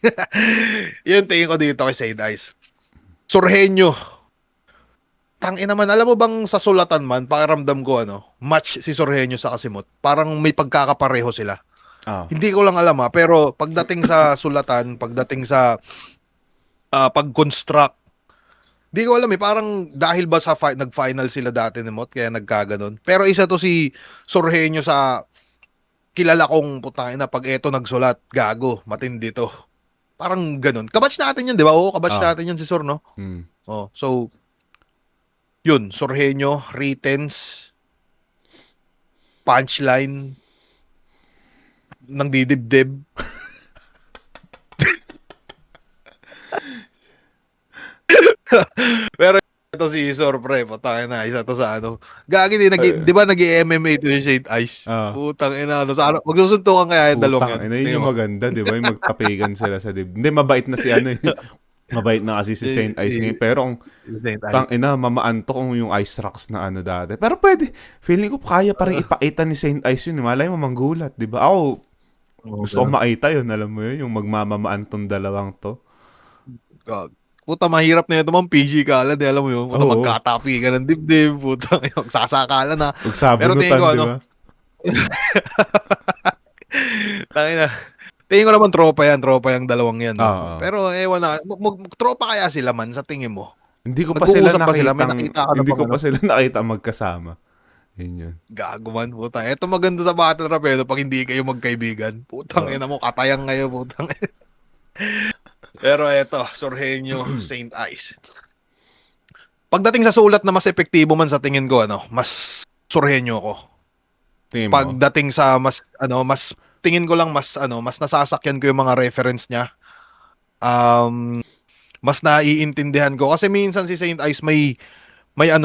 Yun tingin ko dito kay Saint Ice. Sorhenyo. Tangina man, alam mo bang sa sulatan man, pakiramdam ko match si Sorhenyo sa Kasimot. Parang may pagkakapareho sila. Hindi ko lang alam pero pagdating sa sulatan, pagdating sa pag-construct, di ko alam parang dahil ba sa nag-final sila dati ni Mot, kaya nagkaganon. Pero isa to si Sorhenyo sa kilala kong putangina, pag eto nagsulat, gago, matindi to. Parang ganon. Kabatch natin yun, di ba? Oo, kabatch natin yun si Sor, no? So, yun, Sorhenyo, Ritens, punchline, ng didibdib. Pero ito si Sor, pre, putang ina, isa to sa Gagi din, di ba nag-MMA to si Saint Ice? Putang ina, magsusuntukan kaya yung dalawang yan. Yun yung maganda, di ba? Yung magtapigan sila sa dib. Hindi, mabait na si mabait na kasi si Saint Ice ngayon. Pero tangina, mamaanto kung yung Ice Rocks na dati. Pero pwede, feeling ko kaya pa rin ipakita ni Saint Ice yun. Malay mo manggulat, di ba? Ako, gusto ko makita yun, alam mo yun, yung magmamamaantong dalawang to. Puta, mahirap na ito, PG ka lang, alam mo yun. Puta, magkatapi ka ng dibdib, puta, magsasakala na. Pero tingin ko, di ba? Tangina. Tingin ko naman tropa yung dalawang yan. Pero ewan na, tropa kaya sila man sa tingin mo? Hindi ko pa sila nakita magkasama. Yun. Gago man, puta. Ito maganda sa battle rap pag hindi kayo magkaibigan. Putang ina mo, katayang ngayon, putang ina. Pero eto, Sorhenyo, Saint Ice. Pagdating sa sulat na mas epektibo man sa tingin ko, mas Sorhenyo ko. Pagdating sa mas tingin ko lang mas nasasakyan ko yung mga reference niya. Mas naiintindihan ko kasi minsan si Saint Ice may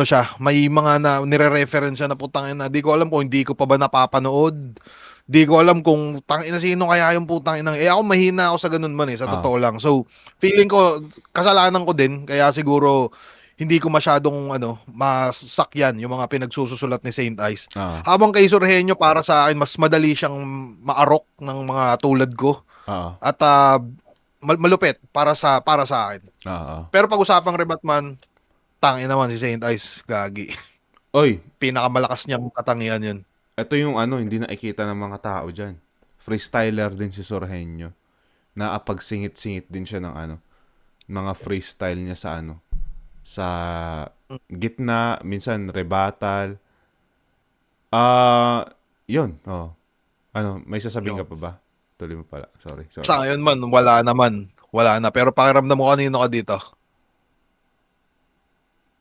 siya, may mga nire-reference siya na putang ina, di ko alam kung hindi ko pa ba napapanood. Di ko alam kung tangina sino kaya yung putang ina. Ako mahina ako sa ganun man sa totoo lang. So, feeling ko kasalanan ko din kaya siguro hindi ko masyadong masakyan yung mga pinagsusulat ni Saint Ice. Habang kay Sorhenyo, para sa akin mas madali siyang maarok ng mga tulad ko. At malupit para sa akin. Pero pag-usapang rebatman, tangin naman si Saint Ice, gagi. Oy, pinakamalakas niyang katangian yun. Ito yung hindi nakikita ng mga tao diyan. Freestyler din si Sorhenyo. Naapagsingit-singit din siya ng mga freestyle niya sa sa gitna, minsan rebattle. Yun. May sasabihin ka pa ba? Tuloy mo pala. Sorry. Sa ngayon man, wala na. Pero pakiramdam mo kanino ka dito?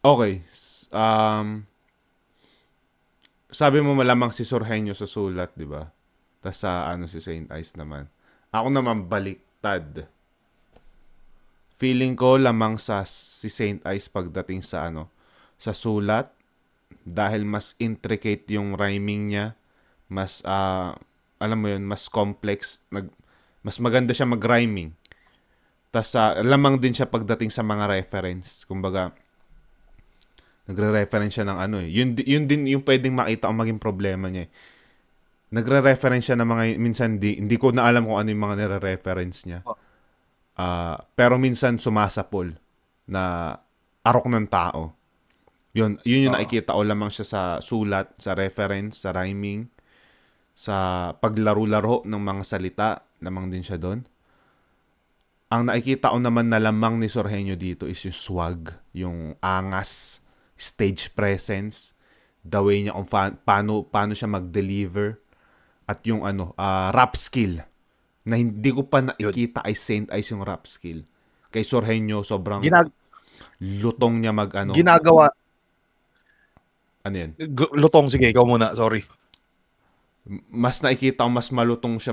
Okay. Sabi mo malamang si Sorhenyo sa sulat, di ba? Tapos sa si Saint Ice naman. Ako naman baliktad. Feeling ko lamang si Saint Ice pagdating sa sa sulat dahil mas intricate yung rhyming niya, mas alam mo yun, mas complex, mas maganda siya mag-rhyming. Tas lamang din siya pagdating sa mga reference. Kumbaga, nagre-reference siya ng ano eh. Yun din yung pwedeng makita kung maging problema niya eh. Nagre-reference siya ng mga, minsan hindi ko na alam kung ano yung mga nire-reference niya. Pero minsan sumasapol na arok ng tao. Yun yung Oo. nakikita ko lamang siya sa sulat, sa reference, sa rhyming, sa paglaro-laro ng mga salita, lamang din siya doon. Ang nakikita ko naman na lamang ni Sorhenyo dito is yung swag, yung angas, stage presence, the way niya kung paano siya mag-deliver, at yung rap skill na hindi ko pa Yun. nakikita kay Saint Ice yung rap skill. Kay Sorhenyo, sobrang Ginag lutong niya ginagawa ano yun, lutong, sige, ikaw muna, sorry. mas nakikita ko mas malutong siya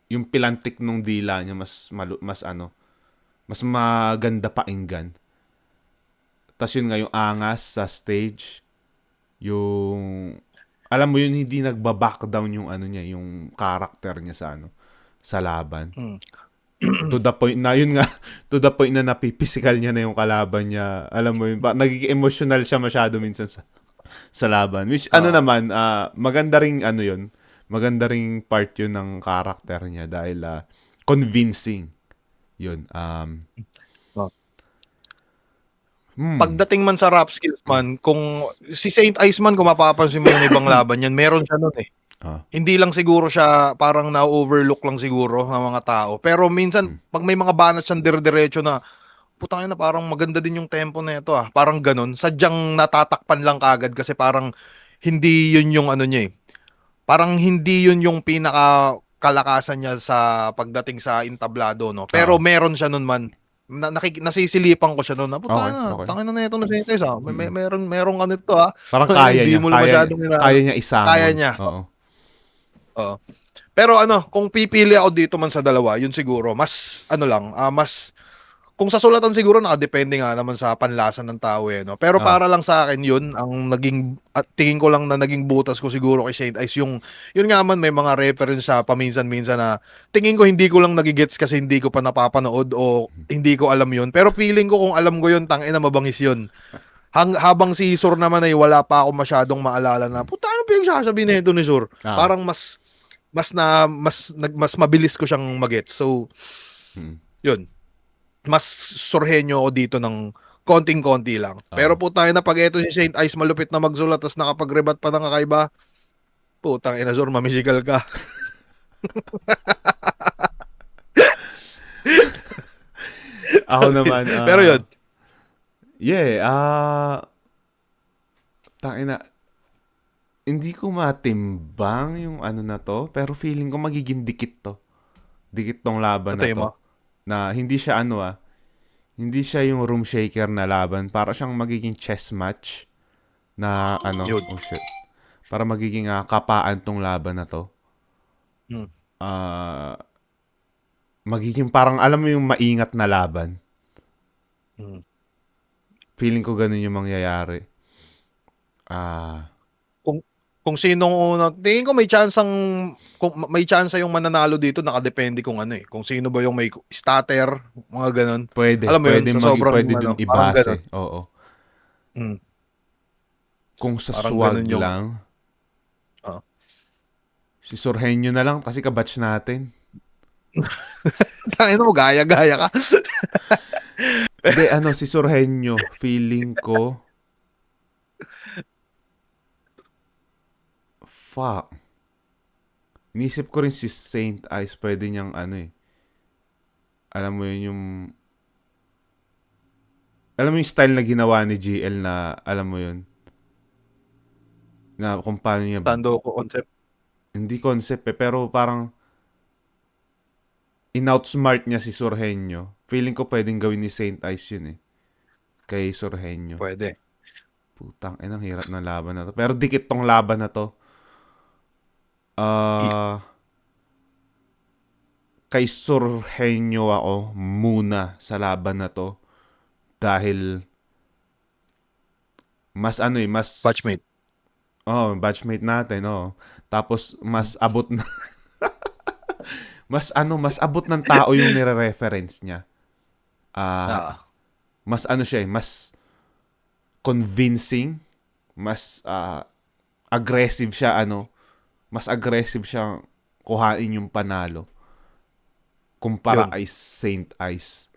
yung pilantik nung dila niya mas maganda pakinggan. Tas yun nga yung angas sa stage, yung alam mo yun hindi nagba-back down yung niya, yung character niya sa laban. Hmm. To the point na yun nga, to the point na napipisikal niya na yung kalaban niya. Alam mo yun, nagiging emotional siya masyado minsan sa laban. Which naman, maganda ring yun. Maganda ring part yun ng character niya dahil convincing. Yun. Oh. Pagdating man sa rap skills man, kung si Saint Ice man, kung mapapansin mo yung ibang laban yan, meron siya nun eh. Hindi lang siguro siya parang na-overlook lang siguro ng mga tao. Pero minsan, pag may mga banat siyang dire-diretso na, putang ina, parang maganda din yung tempo na ito ah. Parang ganun. Sadyang natatakpan lang kagad kasi parang hindi yun yung ano niya eh. Parang hindi yun yung pinaka kalakasan niya sa pagdating sa entablado, no? Pero meron siya nun man. Nasisilipan ko siya nun. Okay, Puta, okay. tangina na ito na Saint Ice ah. Meron ano ito ah. Parang kaya Hindi niya. mo lang masyadong Kaya niya kaya isangon. niya. Oo. Oo. Pero kung pipili ako dito man sa dalawa, yun siguro, mas, mas, kung sa sulatan siguro, nakadepende nga naman sa panlasa ng tao eh, no? Pero para lang sa akin, yun, ang naging, at tingin ko lang na naging butas ko siguro kay Saint Ice, yun nga man, may mga reference sa paminsan-minsan na, tingin ko hindi ko lang nagigets kasi hindi ko pa napapanood o hindi ko alam yun. Pero feeling ko kung alam ko yun, tangina mabangis yun. Habang si Sur naman ay wala pa ako masyadong maalala na, puta, ano pinagsasabihin na ito ni Sur? Parang mas mabilis ko siyang magets. So, yun. Mas Sorhenyo ako dito ng konting-konti lang. Pero putang ina, pag ito si Saint Ice malupit na magsulat tapos nakapag-rebat pa ng kakaiba, putang ina, Sur, mamisikal ka. Ako naman, Pero yun. tangina, hindi ko matimbang yung na to, pero feeling ko magiging dikit to. Dikit tong laban na Tatay to. mo. Na hindi siya hindi siya yung room shaker na laban. Para siyang magiging chess match na Yun. oh shit. Para magiging kapaan tong laban na to. Hmm. Magiging parang, alam mo yung maingat na laban. Hmm. Feeling ko ganun yung mangyayari. Kung sinong una, tingin ko may chance yung mananalo dito, nakadepende kung kung sino ba yung may starter, mga ganun. Alam mo yun, sa sobrang Pwede dun parang ganun. ibase. Oo. Hmm. Kung sa Parang swag ganun yung lang, si Sorhenyo na lang kasi kabatch natin. tangina mo, gaya-gaya ka. Hindi, si Sorhenyo, feeling ko, fuck. Inisip ko rin si Saint Ice, pwede niyang alam mo yun alam mo yung style na ginawa ni GL na, alam mo yun, na kung paano niya, Tando ko concept. hindi concept pero parang, in-outsmart niya si Sorhenyo. Feeling ko pwedeng gawin ni Saint Ice yun eh. Kay Sorhenyo. Pwede. Putang, ang hirap ng laban na to. Pero dikit tong laban na to. Kay Sorhenyo ako muna sa laban na to. Dahil mas ano eh, mas Batchmate. batchmate natin, Tapos mas abot na mas abot ng tao yung nire-reference niya. Ah, Ah, mas ano siya, mas convincing, mas aggressive siya mas aggressive siyang kuhain yung panalo kumpara yun. kay Saint Ice.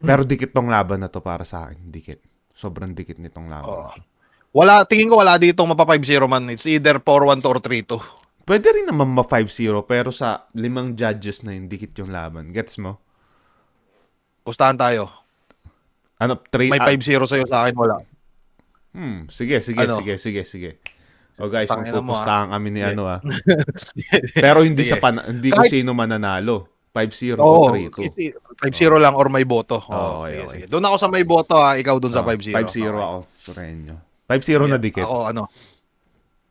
Pero dikit tong laban na to para sa akin, dikit. Sobrang dikit nitong laban Oh. na to. Tingin ko wala ditong mapa 5-0 man. It's either 4-1 to or 3-2. Pwede rin naman ma 5-0 pero sa 5 judges na yun, dikit yung laban. Gets mo? Pustahan tayo. Ano, 3 May 5-0 sa'yo, sa akin wala. sige, sige, Ano? sige, sige, sige. O guys, Tangina mo magpupustahan kami ni Sige. Pero hindi Sige. hindi ko Kahit, sino mananalo. 5-0 o oo, 3-2. 5-0 lang or may boto. Oh, Oo, okay, sige, okay. sige. Doon ako sa may boto ikaw doon sa 5-0. 5-0 Okay. ako, Sureño. 5-0 Sige. na dikit. Ako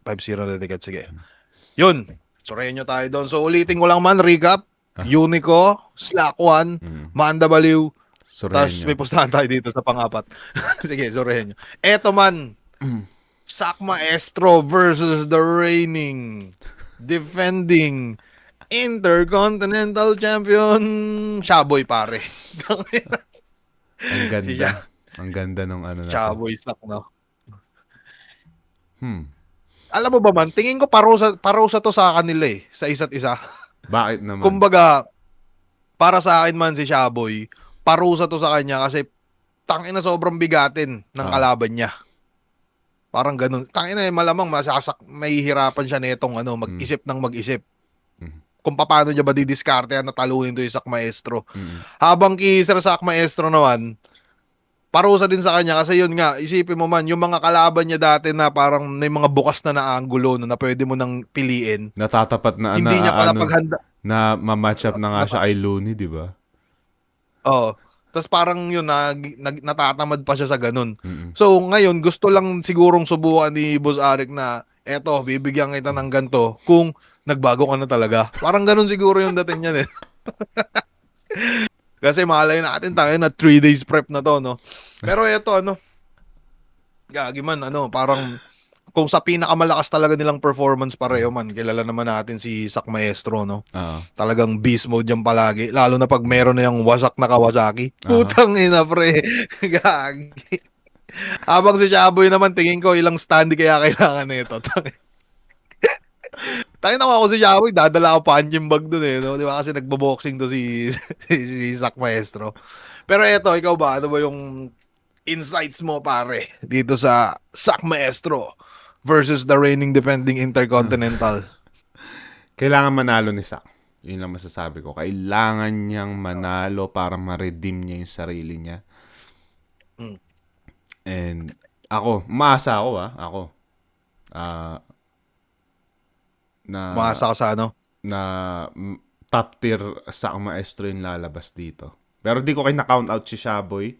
5-0 na ticket. Sige. Yun. Sorenyo tayo doon. So ulitin ko lang man, recap. Unico, Slack 1, Manda Baliw, tapos may Sureño. pustahan tayo dito sa pang-apat. Sige, Sorenyo. Eto man, Sak Maestro versus the reigning, defending, Intercontinental Champion, Shaboy pare. Ang Si ganda. Ang ganda nung ano na to. Shaboy Sak, no? Hmm. Alam mo ba man, tingin ko parusa to sa kanila sa isa't isa. Bakit naman? Kumbaga, para sa akin man si Shaboy, parusa to sa kanya kasi tangina sobrang bigatin ng kalaban niya. Parang ganun. Tangina malamang mahihirapan siya nitong mag-isip ng mag-isip. Kung paano niya ba didiskarte na talunin to yung Sak Maestro. Habang kay Sir Sak Maestro naman, parusa din sa kanya kasi yun nga, isipin mo man, yung mga kalaban niya dati na parang may mga bukas na anggulo na pwede mo nang piliin. Natatapat na Hindi niya pa napaghanda. na ma-match up na nga siya kay Looney, di ba? Oo. Tapos parang yun, natatamad pa siya sa ganun. So ngayon, gusto lang sigurong subukan ni Boss Arik na, eto, bibigyan kita ng ganito kung nagbago ka na talaga. Parang ganun siguro yung dating niyan eh. Kasi malay natin, tangin na 3 days prep na to, no? Pero eto, gagi man, parang kung sa pinakamalakas talaga nilang performance pareho man, kilala naman natin si Sak Maestro, no? Talagang beast mode yan palagi. Lalo na pag meron na yung wasak na Kawasaki. Putang ina, pre. Gagi. Habang si Shaboy naman, tingin ko ilang standy kaya kailangan nito. Tangin ako si Shaboy, dadala ako punching bag dun no? Di ba? Kasi nagbo-boxing to si Sak Maestro. Pero eto, ikaw ba? Ano ba yung insights mo, pare, dito sa Sak Maestro versus the reigning defending Intercontinental? Kailangan manalo ni Sak. Yun lang masasabi ko. Kailangan niyang manalo para ma-redeem niya yung sarili niya. And maasa ako Ako. Maasa ka sa na top tier Sak Maestro yung lalabas dito. Pero di ko na-count out si Shaboy.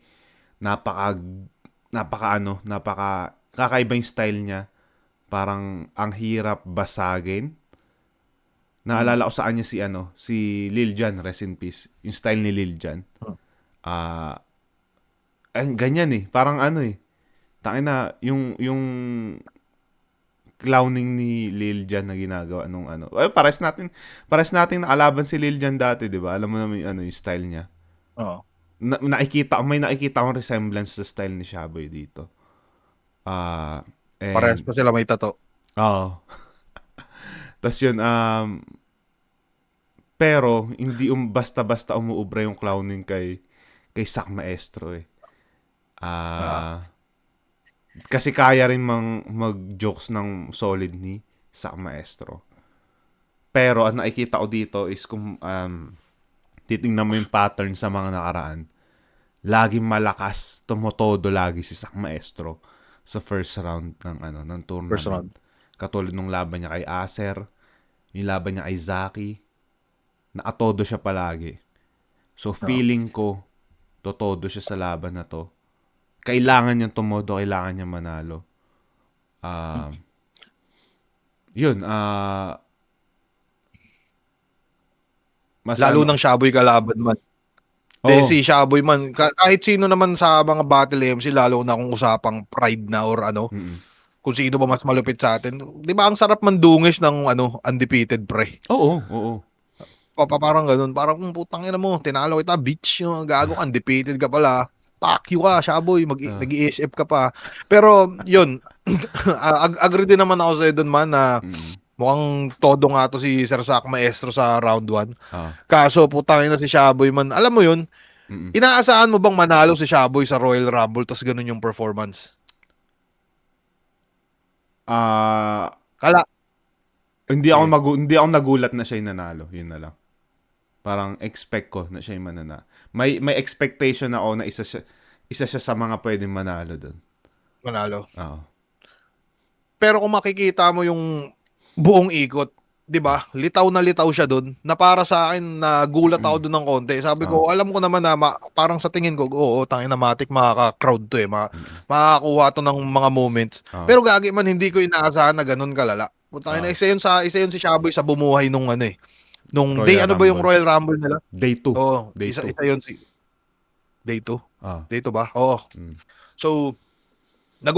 Kakaiba yung style niya. Parang ang hirap basagin. Naalala ko sa kanya si Lil Jon, rest in peace. Yung style ni Lil Jon. Ganyan parang tangina yung clowning ni Lil Jon na ginagawa nung pares natin nakalaban si Lil Jon dati, 'di ba? Alam mo naman yung style niya. Oo. May nakikita akong resemblance sa style ni Shaboy dito. Parehas pa sila may tato. Oo. Tas yun, pero hindi basta-basta umuubra yung clowning kay Sak Maestro kasi kaya rin mag-jokes ng solid ni Sak Maestro. Pero ang nakikita ko dito is kung titingnan mo yung pattern sa mga nakaraan, laging malakas, tumotodo lagi si Sak Maestro sa first round ng tournament. First round. Katulad nung laban niya kay Acer, yung laban niya kay Zaki, nakatodo siya palagi. So feeling ko, totodo siya sa laban na to. Kailangan niyang tumodo, kailangan niyang manalo. Yun, lalo ng Shaboy kalaban man. Oo. Si Shaboy man, kahit sino naman sa mga battle MC, lalo na kung usapang pride na or ano, Mm. kung sino ba mas malupit sa atin. 'Di ba ang sarap mandungis ng ano, undefeated pre. Oo, oo. Parang ganun, parang putang ina mo, tinalo kita, bitch, yung gago ka, undefeated ka pala. Fuck you ka, Shaboy, Ah, nag-ESF ka pa. Pero yun, agree din naman ako sa'yo dun man na mm. mukhang todo nga to si Sir Sak Maestro sa round 1. Ah, Kaso putang ina si Shaboy man, alam mo yun, mm. inaasahan mo bang manalo si Shaboy sa Royal Rumble tas ganun yung performance? Ah, Kala, sige. hindi ako nagulat na siya yung nanalo, yun na lang. Parang expect ko na siya yung manana. May expectation ako na isa siya sa mga pwedeng manalo doon. Manalo. Oo. Pero kung makikita mo yung buong ikot, 'di ba? Litaw na litaw siya doon. Na para sa akin nagulat ako doon ng konti. Sabi Oo. ko, alam ko naman na parang sa tingin ko, oo, tangin na matik makaka-crowd to eh. Mm. Makakakuha to ng mga moments. Oo. Pero gagi man hindi ko inaasahan na ganun kalala. Putangin na Oo. isa yun si Shaboy sa bumuhay nung ano eh. Nung day Royal ano ba yung Rumble. Royal Rumble nila? Day 2. Oo, Day isa 2. isa yun si day 2. Ah. Day 2 ba? Oo. Mm. So, Mm.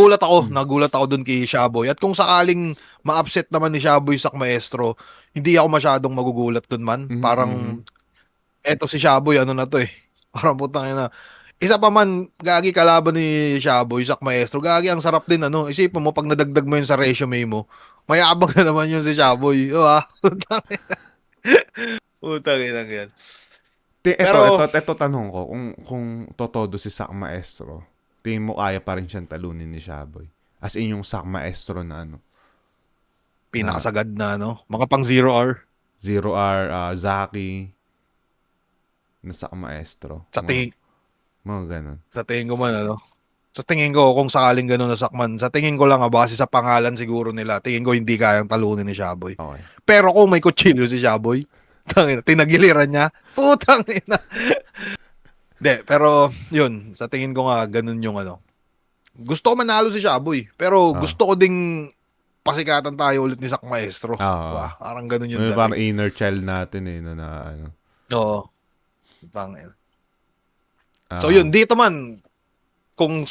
nagulat ako dun kay Shaboy. At kung sakaling ma-upset naman ni Shaboy sa Maestro, hindi ako masyadong magugulat dun man. Mm. Mm. Parang, eto si Shaboy, ano na to eh. Parang putang ina. Isa pa man, gagi kalaban ni Shaboy, Sak Maestro. Gagi, ang sarap din, ano. Isipin mo, pag nadagdag mo yun sa resume mo, mayabang na naman yun si Shaboy. O ha? Putang ina yan. Pero, Ito tanong ko, kung totodo si Sak Maestro, tingin mo kaya pa rin siyang talunin ni Shaboy? As in yung Sak Maestro na ano, na pinakasagad na, ano. Mga pang 0 hour. Zero R, Zaki, na Sak Maestro. Sa tingin, Mga ganun. sa tingin ko man, ano. Sa tingin ko, kung sakaling gano'n nasakman, sa tingin ko lang, base sa pangalan siguro nila, tingin ko hindi kayang talunin ni Shaboy. Okay. Pero kung may kutsilyo si Shaboy, tangina, tinagiliran niya, putang ina. Hindi, pero yun, sa tingin ko nga, ganun yung ano. Gusto ko manalo si Shaboy, pero Ah. gusto ko ding pasikatan tayo ulit ni Sak Maestro. Ah. Diba? Parang ganun yung May parang dating. inner child natin eh, no, na ano. Oo, tangina. So Ah. yun, dito man, kung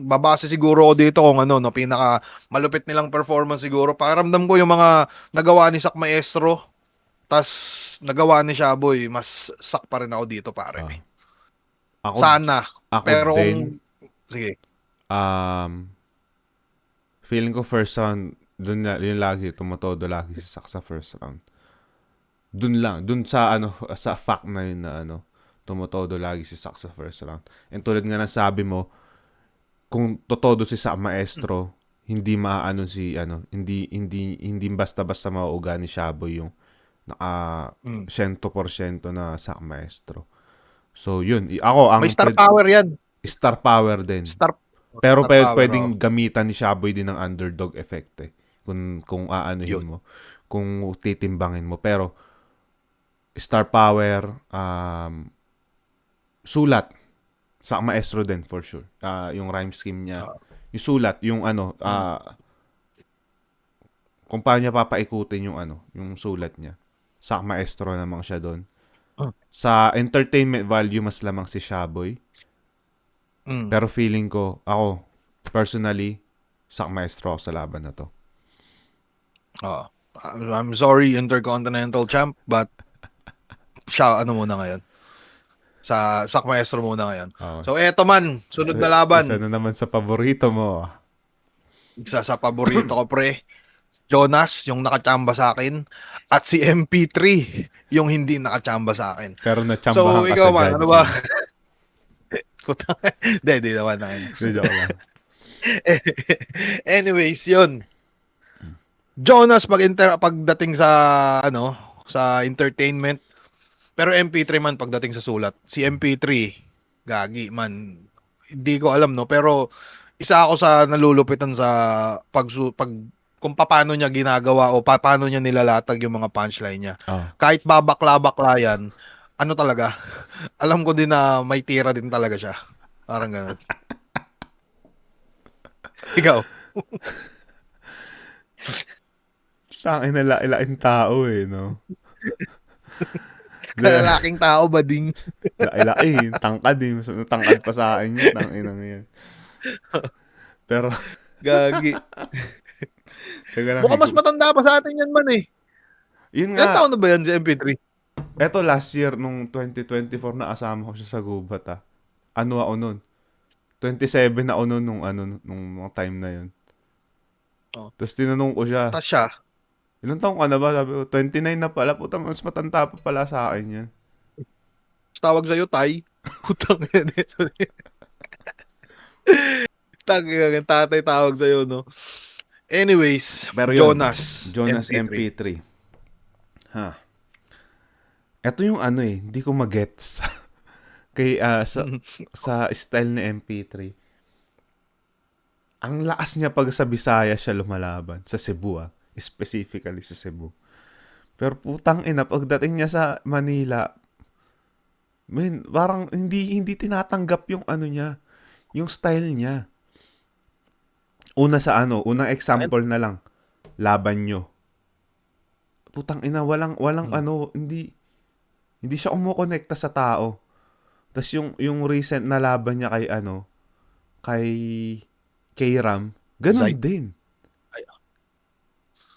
babase siguro ako dito kung ano no pinaka malupit nilang performance siguro pakiramdam ko yung mga nagawa ni Sak Maestro tas nagawa ni Shaboy mas sak pa rin ako dito pare Ah. Ako, sana ako pero din, kung sige um, feeling ko first round, dun na, yun lagi, tumatodo lagi si Sak sa first round. Dun lang, dun sa ano, sa fact na yun na ano, tumatodo lagi si Sak sa first round. And tulad nga ng sabi mo, kung totodo si Sak Maestro, hindi maaano si ano, hindi basta-basta mauuga ni Shaboy yung naka mm, 100% na Sak Maestro. So yun, ako may ang star power yan star power din. star Pero star power oh pwedeng gamitan ni Shaboy din ng underdog effect eh. Kung aanuhin yun mo, kung titimbangin mo. Pero star power, sulat, sa maestro din for sure. Yung rhyme scheme niya, Ah, yung sulat, yung ano, mm, kung paano niya papaikutin yung ano, yung sulat niya. Sa maestro namang siya doon. mm, Sa entertainment value, mas lamang si Shaboy. mm. Pero feeling ko, ako, personally, sa maestro ako sa laban na to. Oh. I'm sorry Intercontinental Champ but siya ano muna ngayon sa Sak Maestro muna ngayon Oo. so eto man sunod na Isa laban na naman sa paborito mo. isa sa paborito ko pre, Jonas yung nakachamba sa akin at si MP3 yung hindi nakachamba sa akin. Pero So natsambahan ka sa ikaw man, ano ba? judging. Puta, di naman na yun. Hindi, joke lang. Anyways, yun. Jonas pagdating sa ano, sa entertainment, pero MP3 man pagdating sa sulat. Si MP3 gagi man. Hindi ko alam no, pero isa ako sa nalulupitan sa pag kung paano niya ginagawa o paano niya nilalatag yung mga punchline niya. Oh. Kahit babakla-bakla yan, ano talaga, alam ko din na may tira din talaga siya. Parang ganun. Ikaw? Tangin na lain tao eh, no? Kalalaking tao, bading. Laki-laki, tangkad eh. Mas tangkad pa sa akin yun, tangina yan. Pero, Gagi. teka lang, Mukhang mas matanda pa sa atin yan man eh. yun Ilan nga, taon na ba yan si MP3? eto last year, nung 2024 na asama ko siya sa gubat Ano ako nun? 27 na ako nun nung mga time na yun. Oh. Tapos tinanong ko siya, Tas siya, ilang taong ka na ba? Sabi ko, 29 na pala. Puta, mas matanda pa pala sa akin yan. tawag sa'yo, Tay. Putang yan ito. Tangin, tatay tawag sa'yo, no? Anyways, Pero yun, Jonas MP3. MP3. Ha. Ito yung hindi ko magets. Kay, sa style ni MP3. Ang lakas niya pag sa Bisaya siya lumalaban. Sa Cebu, specifically sa Cebu. Pero putang ina, pagdating niya sa Manila, parang hindi tinatanggap yung niya, yung style niya. Unang example na lang, laban nyo. Putang ina, walang hindi siya kumukonekta sa tao. Tapos yung recent na laban niya kay K-Ram, ganun Zite. din.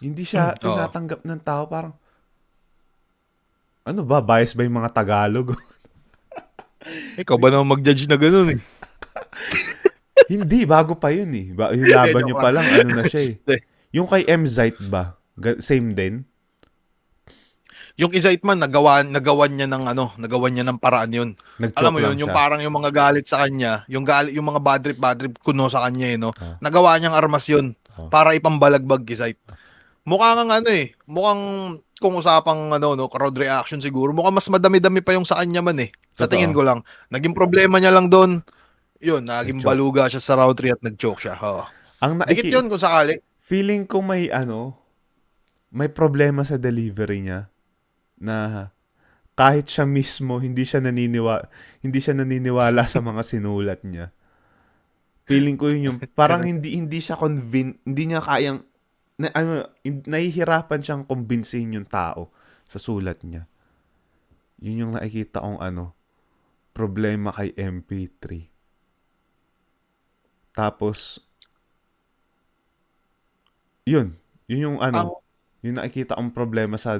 Hindi siya tinatanggap ng tao, parang bias ba yung mga Tagalog? Ikaw ba naman mag-judge na gano'n eh? Hindi, bago pa yun eh. Yung laban nyo pa lang, na siya eh. Yung kay M-Zite ba? Same din? Yung Izite man, nagawan niya ng paraan yun. Alam mo yun, yung parang yung mga galit sa kanya, yung mga bad trip kuno sa kanya eh, no? Nagawa niyang armas yun para ipambalagbag kay Izite. Mukhang mukhang kung usapang crowd reaction siguro, mukhang mas madami-dami pa yung sa kanya man eh. Sa tingin ko lang. Naging problema niya lang doon, yun, naging baluga siya sa round 3 at nag-choke siya. Dikit yun kung sakali. Feeling ko may problema sa delivery niya na kahit siya mismo hindi siya naniniwala sa mga sinulat niya. Feeling ko yun yung parang hindi siya hindi niya kayang nahihirapan siyang kumbinsihin yung tao sa sulat niya. Yun yung nakikita kong problema kay MP3. Tapos yun yung yung nakikita kong problema sa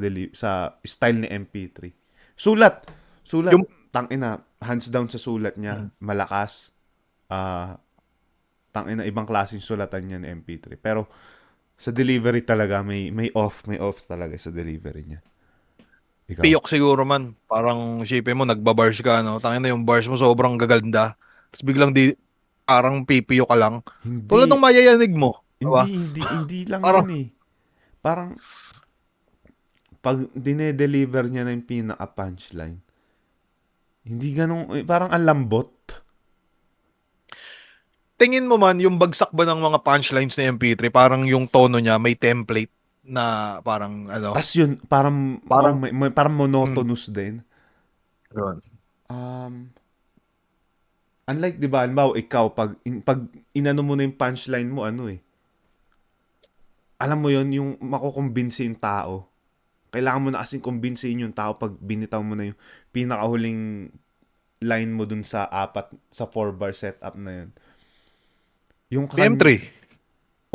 style ni MP3. Sulat tangina, hands down sa sulat niya, malakas. Tangina, ibang klaseng sulatan niya ni MP3. Pero sa delivery talaga may off talaga sa delivery niya. Ikaw? Piyok siguro man. Parang isipin mo, nagbabars ka, no? Tangina yung bars mo sobrang gaganda. Tapos biglang parang pipiyo ka lang. Hindi. Tulad ng mayayanig mo. Diba? Hindi lang yun eh. Parang pag dinedeliver niya na yung pinaka-punchline, hindi ganun, parang ang lambot. Tingin mo man, yung bagsak ba ng mga punchlines ni MP3, parang yung tono niya may template na parang Tas yun, parang monotonous din. Yun. Unlike, di ba, halimbawa, ikaw, pag inano mo na yung punchline mo, alam mo yun, yung makukumbinsi yung tao. Kailangan mo na kasing kumbinsihin yung tao pag binitaw mo na yung pinakahuling line mo dun sa 4-bar setup na yun. Yung PM3.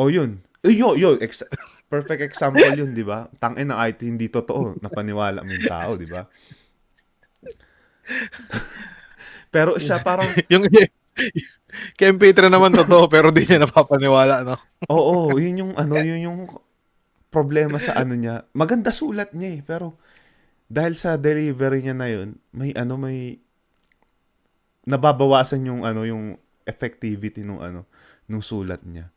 Yun. Perfect example yun, di ba? Tangin na kahit hindi totoo, napaniwala mo yung tao, di ba? Pero siya parang yung MP3 naman totoo pero di niya napapaniwala, no? Oo, yun yung problema sa niya. Maganda sulat niya pero dahil sa delivery niya na yun, may nababawasan yung yung effectivity nung sulat niya.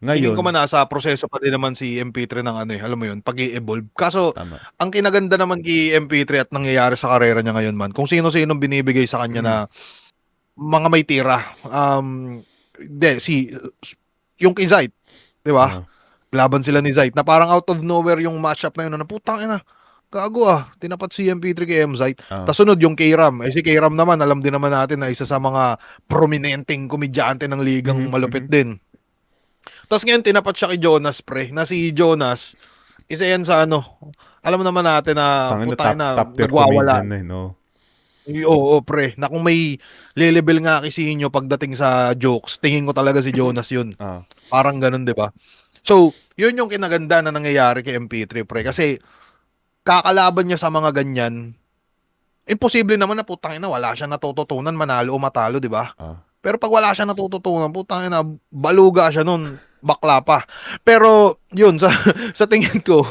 Ngayon, tingin ko man nasa proseso pa din naman si MP3 ng alam mo yun, pag-i-evolve. Kaso, tama. ang kinaganda naman kay MP3 at nangyayari sa karera niya ngayon man, kung sino-sino binibigay sa kanya na mga may tira. Yung kay Zite, di ba? Laban sila ni Zite, na parang out of nowhere yung matchup na yun, na putang ina, gago tinapat si MP3 kay M-Zite. Tas sunod yung K-Ram. Si K-Ram naman, alam din naman natin na isa sa mga prominenteng komedyante ng ligang malupit din. Tapos ngayon, tinapat siya kay Jonas, pre. Na si Jonas, Isa yan sa ano, alam mo naman natin na Tangina, putang ina top tier nagwawala. comedian na, no? Oo, pre. Na kung may le-level nga kisihin nyo pagdating sa jokes, tingin ko talaga si Jonas yun. Ah, Parang ganun, 'di ba? So, yun yung kinaganda na nangyayari kay MP3, pre. Kasi kakalaban niya sa mga ganyan, imposible naman na putang ina wala siya natututunan manalo o matalo, 'di ba? ah. Pero pag wala siya natututunan, putang ina baluga siya nun, bakla pa. Pero yun sa sa tingin ko,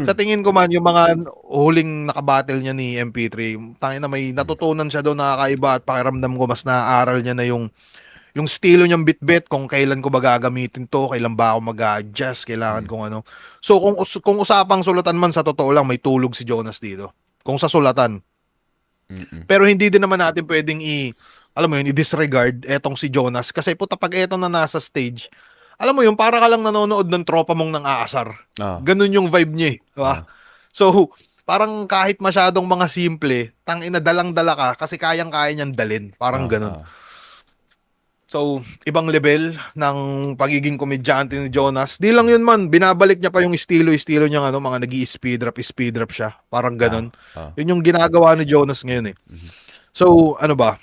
sa tingin ko man yung mga huling nakabattle niya ni MP3, tangina may natutunan siya doon na kakaiba at pakiramdam ko mas naaaral niya na yung estilo niyang bitbit, kung kailan ko ba gagamitin to, kailan ba ako mag-adjust, kailangan Mm, kong ano. So kung usapang sulatan man, sa totoo lang may tulog si Jonas dito. Kung sa sulatan. mm, Pero hindi din naman natin pwedeng alam mo yun, i-disregard etong si Jonas kasi puta pag eto na nasa stage, alam mo yun, para ka lang nanonood ng tropa mong nang aasar. ah, Ganun yung vibe niya, di ba? ah, So, parang kahit masyadong mga simple, tang ina dalang-dala ka kasi kayang-kaya niyang dalin. Parang ah, ganun. ah. So, ibang level ng pagiging komedyante ni Jonas. Di lang yun man, binabalik niya pa yung estilo niya, ano, mga speed rap siya. Parang Ah, ganun. ah. Yun yung ginagawa ni Jonas ngayon eh. Mhm. So, ano ba?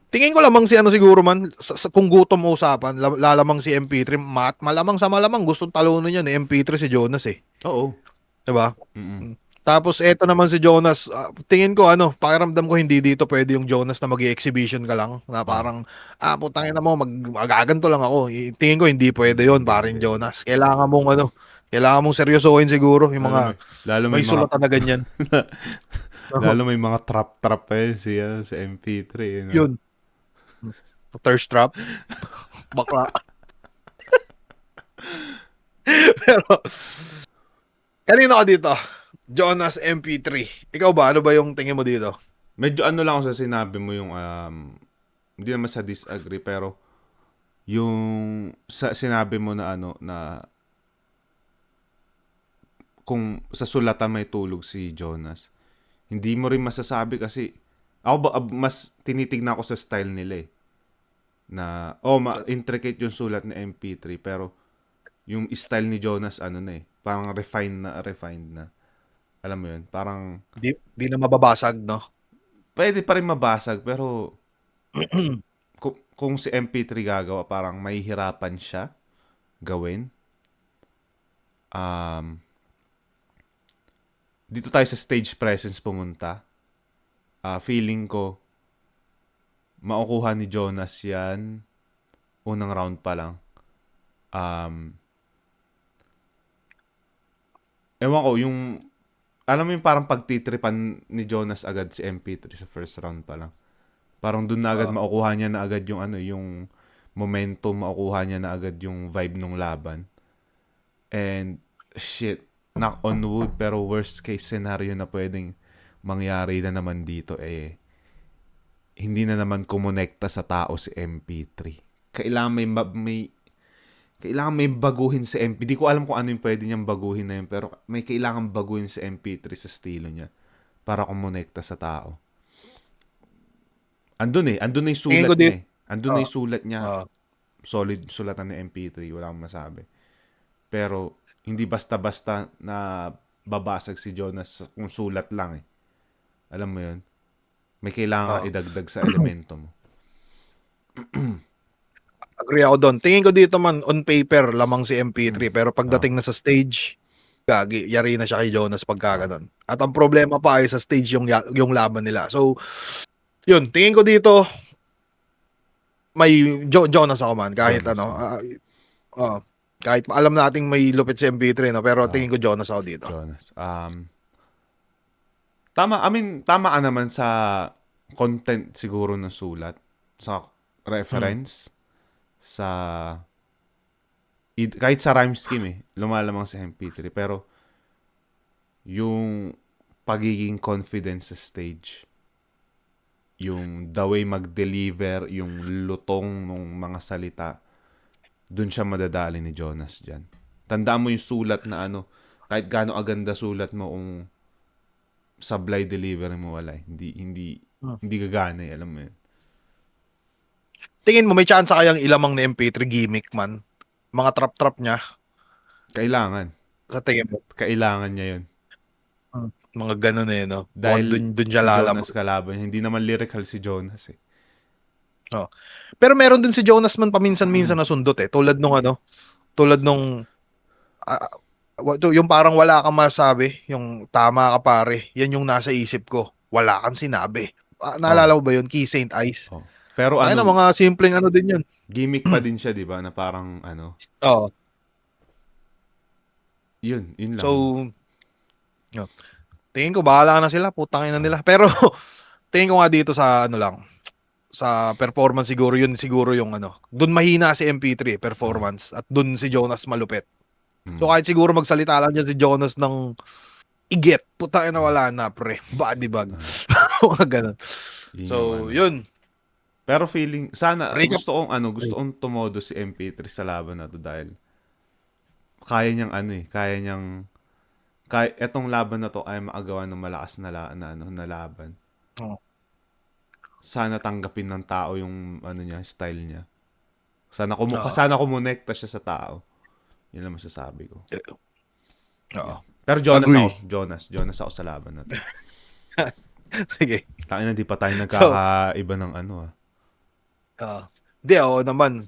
Tingin ko lamang si ano siguro man, kung gutom mo usapan, lalamang si MP3, malamang sa malamang gustong talunin niya ni MP3 si Jonas eh. Oo. 'Di ba? Mm, Mm. Tapos eto naman si Jonas, tingin ko ano, pakiramdam ko hindi dito pwede yung Jonas na mag-exhibition ka lang na ah. parang putangin na mo magaganto lang ako. Tingin ko hindi pwede yon, Hindi, parin hindi. Jonas. Kailangan mong seryosohin siguro yung Lalo mga may, lalo may may mga, sulatan na ganyan. lalo may mga trap-trap pa yun si, si MP3, you know? Yun. Thirst trap, bakla. Pero kanino ka dito? Jonas MP3. Ikaw ba? Ano ba yung tingin mo dito? Medyo ano lang ako sa sinabi mo yung, hindi naman sa disagree, pero yung sa sinabi mo na ano, na kung sa sulatan may tulog si Jonas, hindi mo rin masasabi kasi, ako ba, mas tinitignan ko sa style nila eh. Na, intricate yung sulat ni MP3, pero yung style ni Jonas, ano na eh, parang refined na. Alam mo yun, parang, Di na mababasag, no? pwede pa rin mabasag, pero kung si MP3 gagawa, parang mahihirapan siya gawin. Um, Dito tayo sa stage presence pumunta. Feeling ko, makukuha ni Jonas yan unang round pa lang. Um, Ewan ko, alam mo yung parang pagtitripan ni Jonas agad si MP3 sa first round pa lang. Parang dun na agad Uh, makukuha niya na agad yung ano, yung momentum, makukuha niya na agad yung vibe ng laban. And shit, knock on wood, pero worst case scenario na pwedeng mangyari na naman dito eh, hindi na naman kumonekta sa tao si MP3. Kailangan may baguhin si MP. Di ko alam kung ano yung pwede niyang baguhin na yun, pero may kailangan baguhin si MP3 sa estilo niya para kumonekta sa tao. Andun na yung tingin sulat ko niya dito, eh. Andun na uh, yung sulat niya. uh, Solid sulatan ni MP3, wala akong masabi. Pero hindi basta-basta na babasag si Jonas kung sulat lang eh. Alam mo yun? May kailangan ka uh, idagdag sa elemento mo. agree ako doon. Tingin ko dito man, on paper, lamang si Mm. MP3. Pero Ah, pagdating na sa stage, gagi, yari na siya kay Jonas pagka ah, ganun. At ang problema pa ay sa stage yung laban nila. So, yun, tingin ko dito, may Jonas ako man. Kahit Jonas. ano, uh, kahit alam nating may lupit si MP3, no? Pero Ah, tingin ko Jonas ako dito. Jonas. Tama ka naman sa content siguro ng sulat. Sa Hmm. reference. Sa, kahit sa rhyme scheme eh, lumalamang sa MP3. Pero, yung pagiging confident sa stage, yung the way mag-deliver, yung lutong ng mga salita, dun siya madadali ni Jonas dyan. Tandaan mo yung sulat na ano, kahit gaano aganda sulat mo, kung sablay delivery mo, wala eh. Hmm. Hindi gagana eh, alam mo yun. Tingin mo may chance kayang ilamang ni MP3 gimmick man? Mga trap-trap niya. Kailangan. Sa tingin mo? Kailangan niya yun. Mga ganun eh, no? Mukhang Dahil dun siya si lalabas. Jonas kalaban niya. Hindi naman lyrical si Jonas eh. Oh. Pero meron din si Jonas man paminsan-minsan na sundot eh. Tulad nung ah, yung parang wala kang masabi, yung tama ka pare, yan yung nasa isip ko. Wala kang sinabi. Oh, Naalala mo ba yun? Key Saint Ice. oh. Pero Tayo na ano, mga simpleng ano din yun. gimmick pa din siya, di ba? Na parang ano, Oo. yun lang. So, yun. Tingin ko bahala na sila, putang ina Oh. nila. Pero tingin ko nga dito sa ano lang, sa performance siguro yung ano. Doon mahina si MP3 Oh. performance at doon si Jonas malupit. So Mm. kahit siguro magsalita lang dyan si Jonas ng igit, putang ina Oh. wala na pre. Body bag. Ah, Mga ganun. yun yung So, ano. yun. Pero feeling, sana, Recap. gusto kong tumodo si MP3 sa laban na to dahil kaya niyang ano eh, etong laban na to ay maagawa ng malakas na laban. Oh. Sana tanggapin ng tao yung ano niya, style niya. Oo. Sana kumonekta siya sa tao. Yun lang masasabi ko. Oo. Yeah. Pero Jonas Agree. ako. Jonas ako sa laban na to. Sige. Tangina, di pa tayo So, nagkakaiba ng ano ah. di oo naman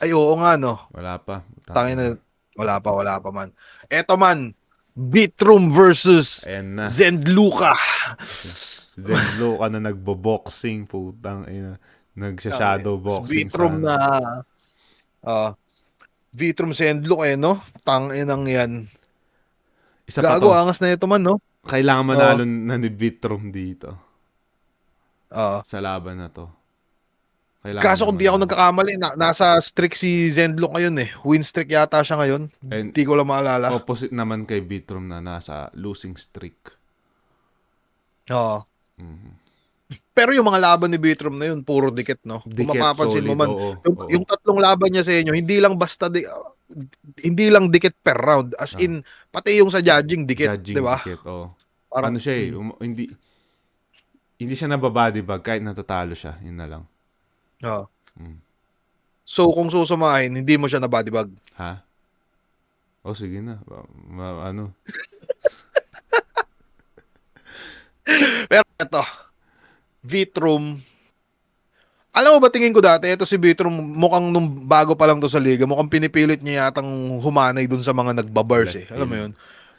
ay oo nga no. Wala pa. Tangin na Tangina. wala pa man. Eto man, Beatroom versus Ayan na. Zendluca. Zenlo ka na nagbo-boxing, putang ina. Nagsha-shadow boxing Beatroom sana. na Beatroom Zendluca eh no. Tanginang yan. Isa pa Gago to. angas na ito man no. Kailangan Oo. manalo na ni Vitrom dito. Oo. Sa laban na to. Kailangan Kaso niya kung di ako manalo. nagkakamali, nasa streak si Zendluca ngayon eh. Win streak yata siya ngayon. And Di ko lang maalala. opposite naman kay Vitrom na nasa losing streak. Oo. Mhm. Pero yung mga laban ni Beatroom na yun, puro dikit, no? Kung Dikit, mapapansin mo solid, man, oo. Oo. yung tatlong laban niya sa inyo, hindi lang dikit per round. As Ah, in, pati yung sa judging, dikit, di judging ba? dikit, oo. Parang, Ano siya eh, hindi siya nababody bag kahit natatalo siya. Yun na lang. oh. Mm. So, kung susumahin, hindi mo siya na body bag. Ha? Oh, sige na. Ano? Pero ito, Beatroom, alam mo ba tingin ko dati, ito si Beatroom, mukhang nung bago pa lang to sa liga, mukhang pinipilit niya yatang humanay dun sa mga nagbabars eh. Left Alam mo field. yun?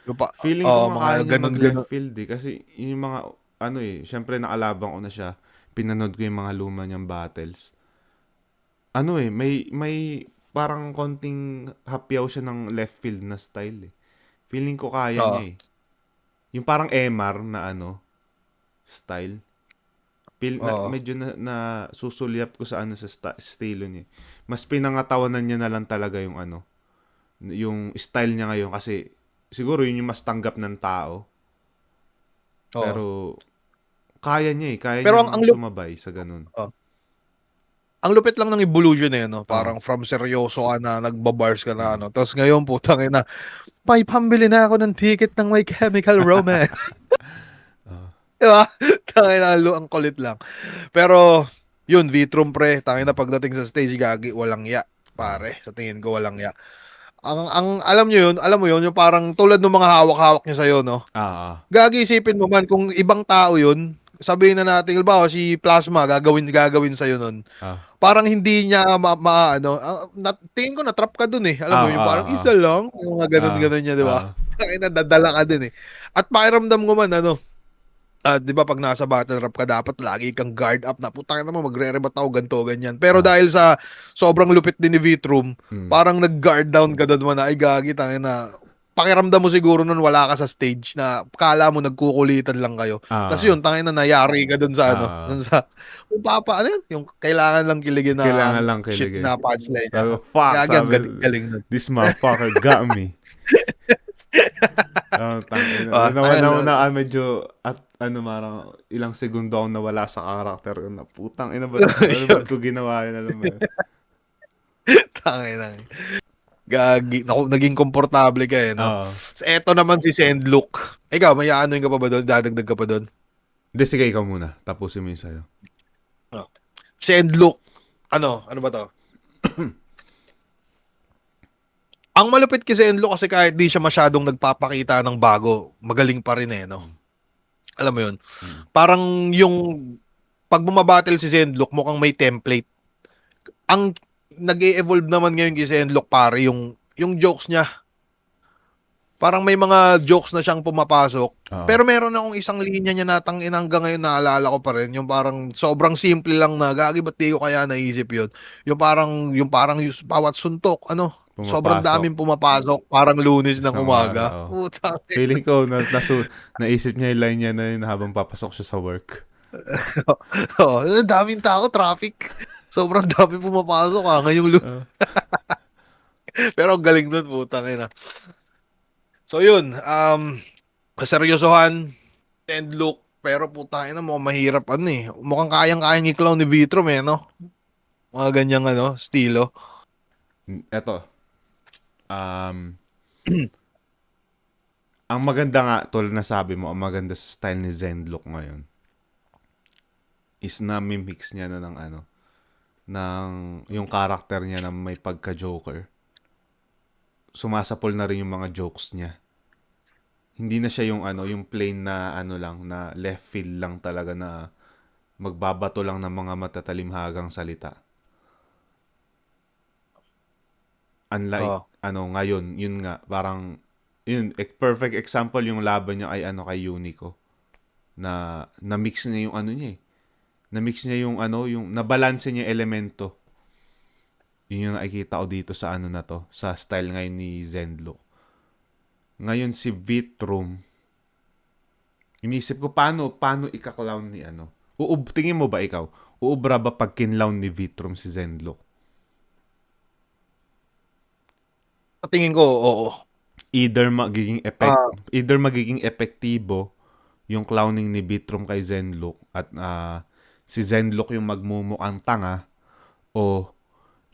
Yung Feeling ko nga kaya mga niya mag-left ganun-ganun. field eh. Kasi yung mga, ano eh, syempre nakalabang ko na siya. Pinanood ko yung mga luma niyang battles. Ano eh, may parang konting hapyaw siya ng left field na style eh. Feeling ko kaya Oo. niya eh. Yung parang MR na ano, style. Oo. Medyo na susulyap ko sa ano sa estilo niya. Mas pinangatawanan niya na lang talaga yung ano, yung style niya ngayon kasi siguro yun yung mas tanggap ng tao. Oo. Pero kaya niya eh, kaya Pero niyang sumabay sa ganun. ang lupit lang ng evolution eh, no? Ah, Parang from seryoso ka na, nagbabars ka na, mm. ano. Tapos ngayon, putang ina, may pambili na ako ng ticket ng My Chemical Romance. Ah, Diba? Tangin na, ang kulit lang. Pero, yun, Vitrum pre, tangin na pagdating sa stage, gagi, walang ya. ah, Pare, sa tingin ko, walang ya. Alam mo yun, yung parang tulad ng mga hawak-hawak niya sa'yo, no? ah, Gagi, isipin mo man, kung ibang tao yun, sabihin na natin, halimbawa, si Plasma, gagawin sa'yo nun. ah, Parang hindi niya ano, tingin ko na-trap ka dun eh. Alam mo, ah, yung ah, parang ah, isa lang, yung mga ah, ganun-ganun niya, di ba? ah, Tangina, dadala ka din eh. At pakiramdam ko man, ano, di ba pag nasa battle rap ka, dapat lagi kang guard up na, putang ina mo, magre-rebat ako, ganto, ganyan. Pero ah, dahil sa sobrang lupit din ni Vitroom, mm, parang nag-guard down ka doon man na, ay gagi, tangina, pakiramdam mo siguro nun wala ka sa stage na kala mo nagkukulitan lang kayo. Tapos ah, yun, tangin na nayari ka dun sa ano, ah, dun sa, kung ano yun, yung kailangan lang kiligin na kailangan lang shit kiligin. na punchline niya. Fuck, Gagi, ang sabi, galing nun. this motherfucker got me. Ah, Medyo at ano marang ilang segundo akong nawala sa karakter ko na putang ina ba't ko ginawa yun alam mo yun? tangin na. Gagi, naku, naging komportable ka eh, no? Oo. So, eto naman si Sendlook. Ikaw, may aanuin ka pa ba doon? Dadagdag ka pa doon? Hindi, sige ikaw muna. Tapusin mo yung sa'yo. Oh. Sendlook, ano ba to? Ang malupit kay Zenlo kasi kahit di siya masyadong nagpapakita ng bago, magaling pa rin no. Mm. Alam mo yun? Mm. Parang yung pag bumabattle si Zenlok mukhang may template. Ang nag-e-evolve naman ngayon kay Zenlok pare yung jokes niya. Parang may mga jokes na siyang pumapasok. Oo. Pero meron akong isang linya niya na tangina hanggang ngayon naalala ko pa rin. Yung parang sobrang simple lang na gagi ba't di ko kaya naisip yun. Yung parang bawat suntok sobrang Pumapasok. daming pumapasok parang Lunes ng Sa umaga, umaga. oo. Putang Feeling ko naisip niya yung line niya na yun habang papasok siya sa work. Oo, daming tao, traffic. Sobrang dami pumapasok ngayong Ah. pero ang galing nun, putang ina. So yun, kaseryosohan, and look, pero putang ina mo mahirap Mukhang kayang-kayang i-clown ni Vitrom no? Mga ganyang estilo. Eto, um, ang maganda nga, tulad na sabi mo, ang maganda sa style ni Zenlook ngayon is na mix niya na ng yung character niya na may pagka-joker. Sumasapol na rin yung mga jokes niya. Hindi na siya yung plain na lang, na left field lang talaga na magbabato lang ng mga matatalimhagang salita. Unlike, Oh. ngayon, yun nga, parang, perfect example yung laban niya kay Unico. Na-mix niya yung niya eh. Na-mix niya yung nabalanse niya yung elemento. Yun yung nakikita ko dito sa na to, sa style ngayon ni Zenlo. Ngayon si Vitrum, inisip ko paano ika-clown ni tingin mo ba ikaw? Uubra ba pag kinlown ni Vitrum si Zenlo? Sa tingin ko, oo. Either magiging epektibo yung clowning ni Vitrum kay Zenlook at si Zenlook yung magmumukhang tanga, o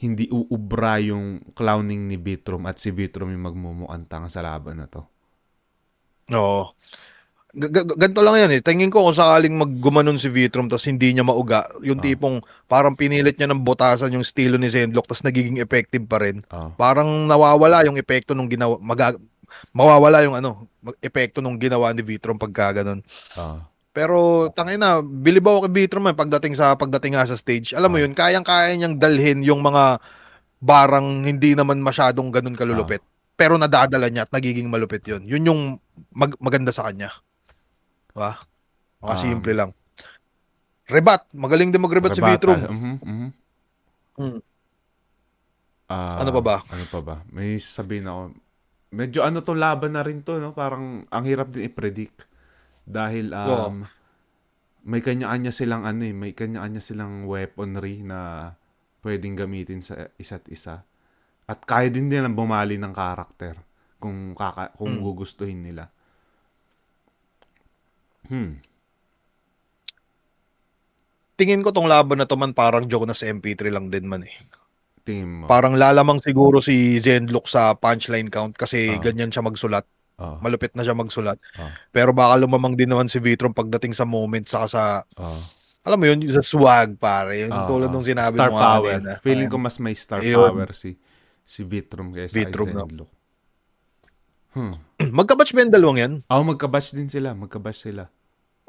hindi uubra yung clowning ni Vitrum at si Vitrum yung magmumukhang tanga sa laban na to. Oo. Ganito lang yan Tingin ko kung sakaling maggumanon si Vitrum tapos hindi niya mauga, yung Oh, tipong parang pinilit niya ng butasan yung estilo ni Zenlock tapos nagiging effective pa rin. oh, Parang nawawala yung epekto nung ginawa, mawawala yung epekto nung ginawa ni Vitrum pagka ganun. oh, Pero tangina, bilib ako kay Vitrum pagdating nga sa stage. Alam mo oh, yun, kayang-kaya niyang dalhin yung mga barang hindi naman masyadong ganun oh, kalulupit. Pero nadadala niya at nagiging malupit yun. Yun yung maganda sa kanya. Diba? Mga simple um, lang. Rebat. Magaling din mag-rebat si rebuttal. Vitrum. Hmm. Ano pa ba? Ano pa ba? May sabihin ako. Medyo to laban na rin to, no? Parang ang hirap din i-predict. Dahil Oo. may kanya-kanya silang may kanya-kanya silang weaponry na pwedeng gamitin sa isa't isa. At kaya din nilang bumali ng karakter kung Hmm. gugustuhin nila. Hmm. Tingin ko tong laban na to man parang Jonas MP3 lang din man Tingin mo. Parang lalamang siguro si Zenlook sa punchline count kasi Oh, ganyan siya magsulat. oh, Malupit na siya magsulat. oh, Pero baka lumamang din naman si Vitrum pagdating sa moment saka sa oh, alam mo yun, yung sa swag pare. Yung oh, tulad oh. ng sinabi Star mo nga power. kanina. Feeling ko mas may star Ayun, power si Vitrum kaysa kay Vitrum no. Zenlook. Hmm. Magka-batch ba yung dalawang yan? Magka-batch din sila. Magka-batch sila.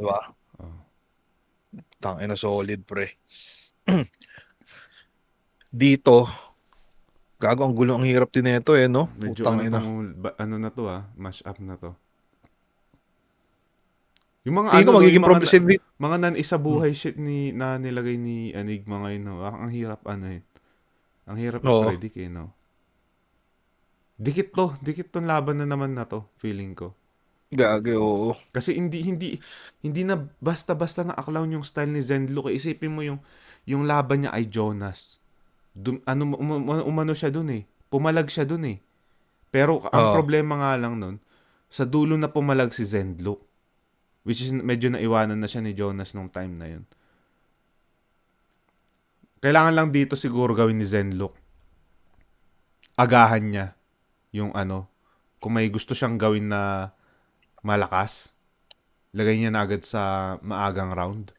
Diba? Oh. Tangina solid pre. Dito, gago ang gulo ang hirap din nito no? Medyo Putang ina. na to mash up na to. Yung mga Tingin ko no, yung magiging progressive. mga nan-isa Hmm. buhay shit na nilagay ni Enigma ngayon, no. Ang hirap Ang hirap Oo. i-predict no. Dikit tong laban na naman na to, feeling ko. Gagi, oo. Kasi hindi na basta-basta na aklawn yung style ni Zenlook. Isipin mo yung laban niya ay Jonas. Umano siya dun eh. Pumalag siya dun eh. Pero ang Oo. problema nga lang nun, sa dulo na pumalag si Zenlook. Which is medyo naiwanan na siya ni Jonas nung time na yun. Kailangan lang dito siguro gawin ni Zenlook. Agahan niya yung kung may gusto siyang gawin na malakas, lagay niya na agad sa maagang round.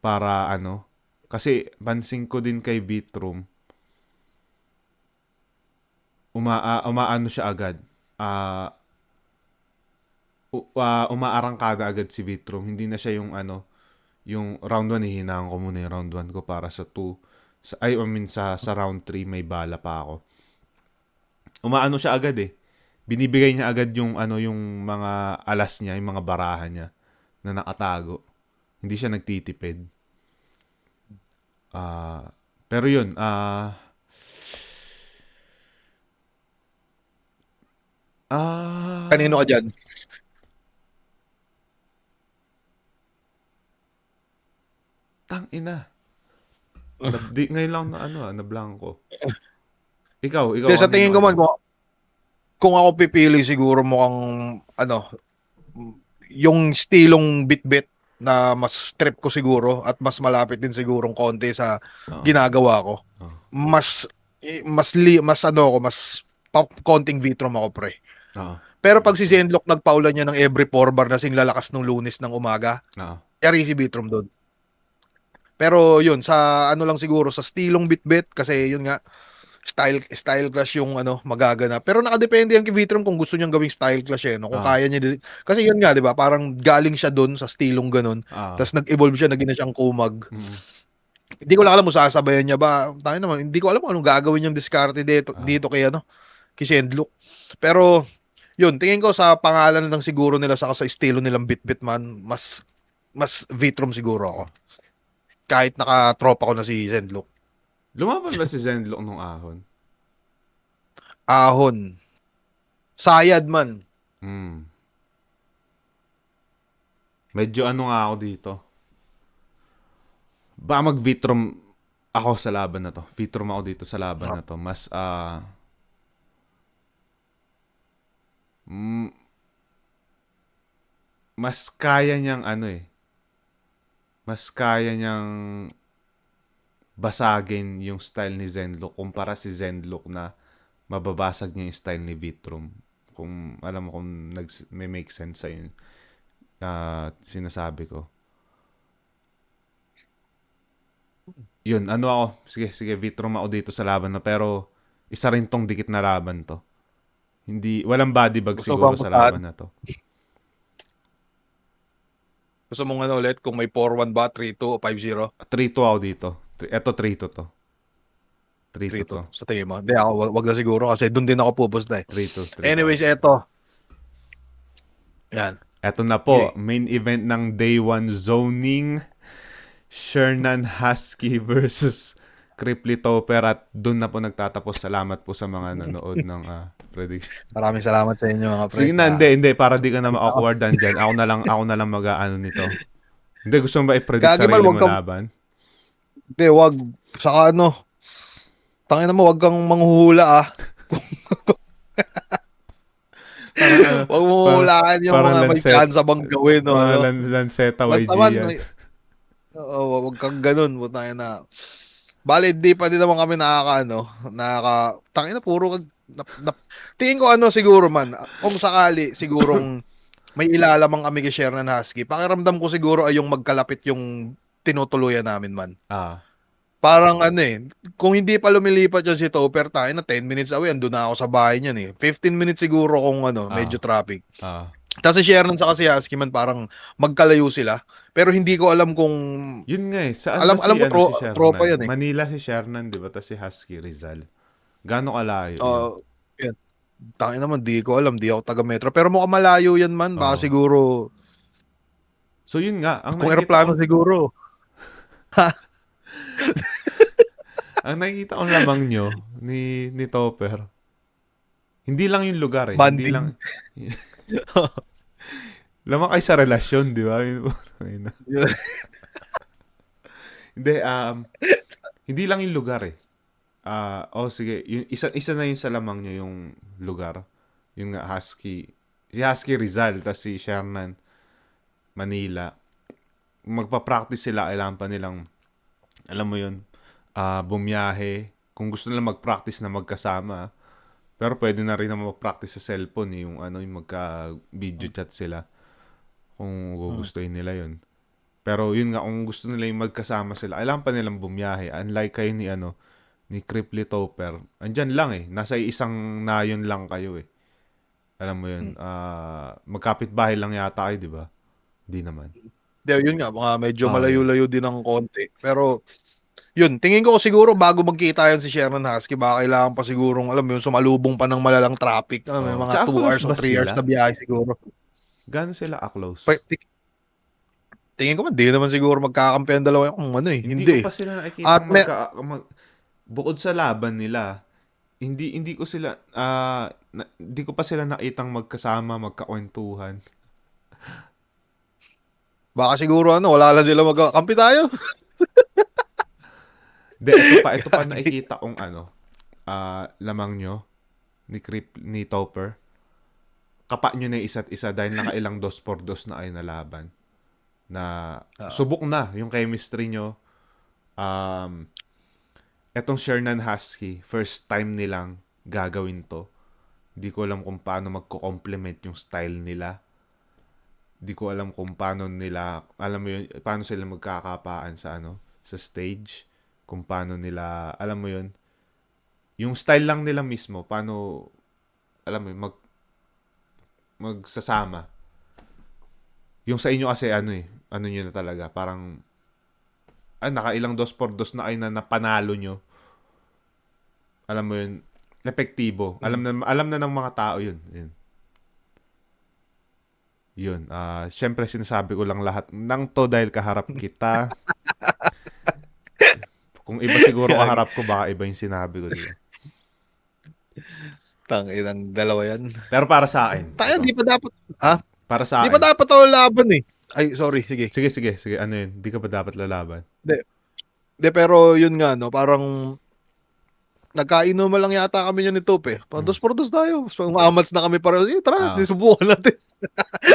Para kasi pansin ko din kay Vitrum, umaano siya agad. Ah, umaarangkada agad si Vitrum. Hindi na siya yung ano, yung round 1 hihinahan ko muna yung round 1 ko para sa 2. I mean sa round 3 may bala pa ako. Umaano siya agad eh. Binibigay niya agad yung ano yung mga alas niya, yung mga barahan niya na nakatago. Hindi siya nagtitipid. Ah, pero yun, Kanino ka ah, diyan? tang ina. Ngayon lang na ano na blanco. Ikaw 'Di sa kanino tingin ka ko man dyan? kung ako pipili siguro mukhang ano, yung estilong bitbit na mas trip ko siguro at mas malapit din sigurong konti sa Oo. ginagawa ko. Oo. Mas mas ano ako, mas konting Vitrom ako pre. Oo. Pero pag si Zenlok nagpaulan niya ng every 4 bar na sing lalakas nung Lunes ng umaga, Oo. yari si Vitrom doon. Pero yun, sa ano lang siguro, sa stilong bitbit, kasi yun nga, style clash yung ano magaganap. Pero nakadepende yan kay Vitrom kung gusto niyang gawing style clash eh, no? Kung Oo. kaya niya kasi yun nga 'di ba, parang galing siya doon sa stilong ganun. Oo. Tapos nag-evolve siya naging na siyang kumag. Mm. Hindi ko lang alam kung sasabayan niya ba. Tayo naman, hindi ko alam kung anong gagawin niyang diskarte Oo. dito kay ano, kay Sendlock. Pero yun, tingin ko sa pangalan lang siguro nila saka sa estilo nilang bitbit man, mas Vitrom siguro ako. Kahit nakatropa ko na si Sendlock. Lumaban ba si Zenlock nung ahon? Ahon. Sayad man. Hmm. Medyo ano nga ako dito. Baka mag-Vitrom ako sa laban na to. Vitrom ako dito sa laban na to. Mm, mas kaya niyang ano eh. Mas kaya niyang basagin yung style ni Zenlock kumpara si Zenlock na mababasag niya yung style ni Vitrom. Kung alam mo kung may make sense sa yun. Sinasabi ko. Yun, ano ako. Sige, sige, Vitrom ako dito sa laban na. Pero, isa rin tong dikit na laban to. Hindi, walang body bag Gusto siguro bang sa puntahan? laban na to. Gusto mong ano ulit kung may 4-1 ba, 3-2 o 5-0? 3-2 ako dito. Eto 3-2 to. 3-2 3-2 to. sa tingin mo. Hindi ako, wag na siguro kasi doon din ako pupusta eh. 3-2. 3-2 ako Anyways, dito. eto. Yan. Eto na po, Okay. main event ng Day 1 zoning. Shernan Husky versus Cripply Topper at doon na po nagtatapos. Salamat po sa mga nanood ng prediction. Maraming salamat sa inyo mga pre. Sige na, hindi, para di ka na ma-awkwardan dyan. Ako na lang mag-aano nito. Hindi, gusto mo ba i-predict Kagimal, sarili wag mo kang, laban? hindi, wag, saka ano, tangin mo, wag kang manghuhula ah. Parang ano, Wag mo parang, hulaan yung parang mga may Lancet, chance bang gawin o mga ano. Lanceta Basta YG man, yan. wag kang ganun, putangin na. Bale, di pa din naman kami tangin na puro, tingin ko ano siguro man, kung sakali, sigurong may ilalamang kami kay Shernan Husky, pakiramdam ko siguro ay yung magkalapit yung tinutuluyan namin man. Ah, Parang ano eh, kung hindi pa lumilipat yan si Topper, tayo na 10 minutes away, andun na ako sa bahay niyan eh. 15 minutes siguro kung ano, medyo ah, traffic. ah. Tapos si Shernan sa si Husky man parang magkalayo sila. Pero hindi ko alam kung, Yun nga eh. Saan ba alam si, ko ano, si tropa Shernan? yan eh. Manila si Shernan, di ba? Tapos si Husky Rizal. Gano'ng kalayo yun? Yan. Tangin naman, di ko alam, di ako taga Metro. Pero mukhang malayo yan man, baka Oo. siguro, So yun nga, kung eroplano siguro. ang nakikita kong lamang nyo ni Topper, hindi lang yung lugar eh. Hindi lang, Banding. lamang kayo sa relasyon, di ba? Hindi, hindi lang yung lugar eh. Sige, isa na yung sa lamang nyo yung lugar. Yung nga, si Husky Rizal, tas si Shernan Manila. Magpa-practice sila, kailangan pa nilang, alam mo yun, bumiyahe. Kung gusto nila mag-practice na magkasama, pero pwede na rin naman mag-practice sa cellphone eh, yung ano, yung magka-video chat sila. Kung gugustuhin nila yun. Pero yun nga, kung gusto nila yung magkasama sila, kailangan pa nilang bumiyahe. Unlike kayo ni Cripply Topper, andyan lang eh. Nasa isang nayon lang kayo eh. Alam mo yun, Hmm. magkapit-bahay lang yata kayo, di ba? Di naman. Hindi, yun nga, mga medyo Yun. malayo-layo din ng konti. Pero, yun, tingin ko siguro bago magkita yan si Sharon Husky, baka kailangan pa sigurong, alam mo yun, sumalubong pa ng malalang traffic. Alam mo yun, mga Tsaka 2 close hours o ba 3 hours sila? na biyahe siguro. Gano'n sila ka-close? Pa- ti- Tingin ko man, di naman siguro magkakampi ang dalawa yung kung ano eh. Hindi ko Hindi eh. pa sila At nakikitang may, bukod sa laban nila, hindi ko sila hindi ko pa sila nakitang magkasama, magkakwentuhan. baka siguro wala lang sila magkakampi tayo. De, ito pa nakikita kong lamang nyo ni Topper. Kapa nyo na isa't isa dahil nakailang 2-2 na kayo na laban. Na Oo. subok na yung chemistry nyo. Etong Shernan Husky, first time nilang gagawin to. Di ko alam kung paano magko-complement yung style nila. Di ko alam kung paano nila, alam mo yun, paano sila magkakapaan sa sa stage. Kung paano nila, alam mo yun, yung style lang nila mismo, paano, alam mo yun, magsasama. Yung sa inyo kasi ano nyo na talaga, parang, nakailang 2-2 na kayo na napanalo nyo. Alam mo yun, epektibo. Alam na ng mga tao yun. Yun. Yun. Syempre sinasabi ko lang lahat ng to dahil kaharap kita. Kung iba siguro Gag. kaharap ko, baka iba yung sinabi ko, di ba? Tangin dalawa yan. Pero para sa akin, Tayo, ito. di pa dapat, ha? Para sa Di pa akin. dapat ako laban eh. Ay, sorry, sige. Sige. Ano yun? Di ka ba dapat lalaban? Di, pero yun nga, parang nagkainuman lang yata kami niyan ni Top eh. Mm. Dos por dos tayo. So, maamats na kami para, tara, Ah. subukan natin.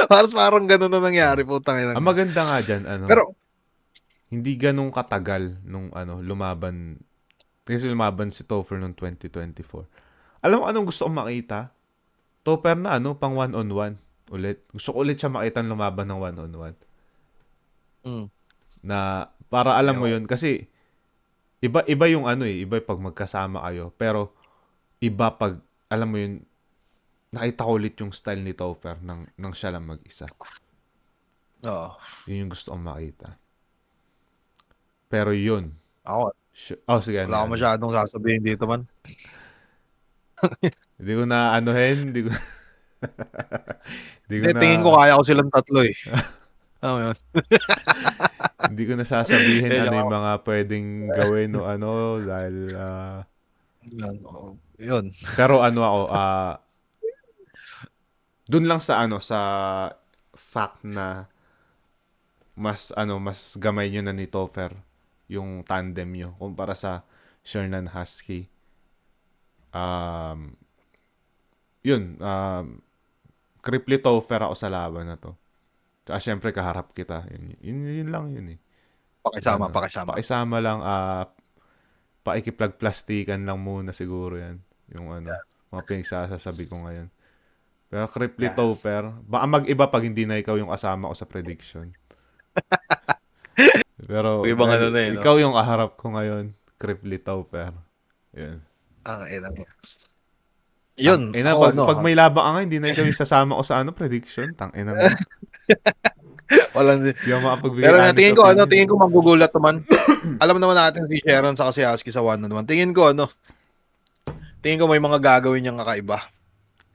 Parang ganun na nangyari, putang ina. Ang maganda nga dyan, Pero, hindi ganun katagal nung lumaban. Kasi lumaban si Topher noong 2024. Alam mo anong gusto kong makita? Topher na pang one-on-one ulit. Gusto ko ulit siya makita lumaban ng one-on-one. Na para alam mo yun kasi iba yung iba pag magkasama kayo. Pero iba pag alam mo yun, nakita ko ulit yung style ni Topher nang siya lang mag-isa. Oo. Yun yung gusto kong makita. Pero yun. Ako, Sige. wala akong masyadong sasabihin dito man. Hindi ko na hindi ko Tingin ko kaya ko silang tatlo eh. Ano yun? hindi ko na sasabihin Eh, yung mga pwedeng gawin o dahil yun. pero ako dun lang sa sa fact na mas gamay nyo na ni Topher yung tandem nyo kumpara sa Shernan Husky. Yun, Cripply Topher ako sa laban na to. Tsaka syempre kaharap kita. Yun lang yun eh. Pakisama. Pakisama lang, paikiplag-plastikan lang muna siguro yan. Yung mga pinagsasabi ko ngayon. Pero Cripply Topher, baka mag-iba pag hindi na ikaw yung kasama ko sa prediction. Pero Ibang no? ikaw yung kaharap ko ngayon, Cripply Topher. Yun. Yun. Pag may labang nga, hindi na ikaw yung sasama ko sa prediction. Tangina mo. Walang. Di ako makapagbigay Pero honest tingin ko opinion. tingin ko magugulat naman. Alam naman natin si Sharon sa si Husky sa one-on-one. Tingin ko may mga gagawin niyang kakaiba.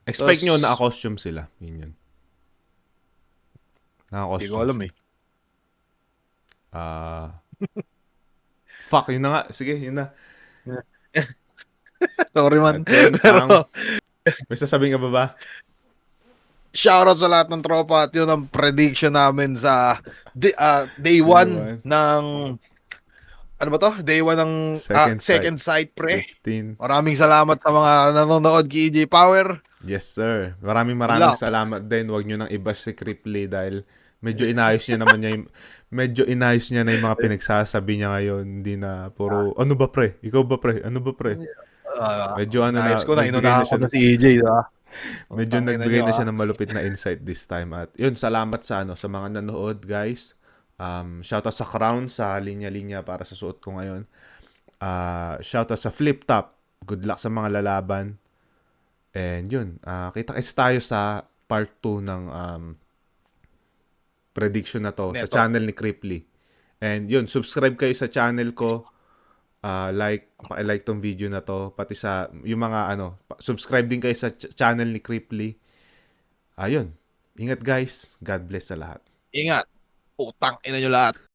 Expect nyo naka-costume sila. Yun. Naka-costume. Hindi ko alam eh. Fuck, yun na nga. Sige, yun na. Sorry man. Pero, may sasabihin ka ba? Shoutout sa lahat ng tropa at yun ang prediction namin sa day 1 ng ano ba to? Day 1 ng second sight pre. 15. Maraming salamat sa mga nanonood kay EJ Power. Yes sir. Maraming salamat din. Huwag nyo nang i-bash si Cripply dahil medyo inayos niya na yung mga pinagsasabi niya ngayon. Hindi na puro, ano ba pre? Ikaw ba pre? Ano ba pre? Medyo inunahan ko na si EJ, diba? Medyo nagbigay na siya ng malupit na insight this time. At yun, salamat sa sa mga nanood guys. Shoutout sa Crown sa linya-linya para sa suot ko ngayon. Shoutout sa Flip Top. Good luck sa mga lalaban. And yun, kita-kits tayo sa part 2 ng prediction na to sa Neto. channel ni Cripply. And yun, subscribe kayo sa channel ko. Paki-like tong video na to. Pati sa yung mga subscribe din kayo sa channel ni Cripply. Ayun. Ingat guys. God bless sa lahat. Ingat. Putang ina nyo lahat.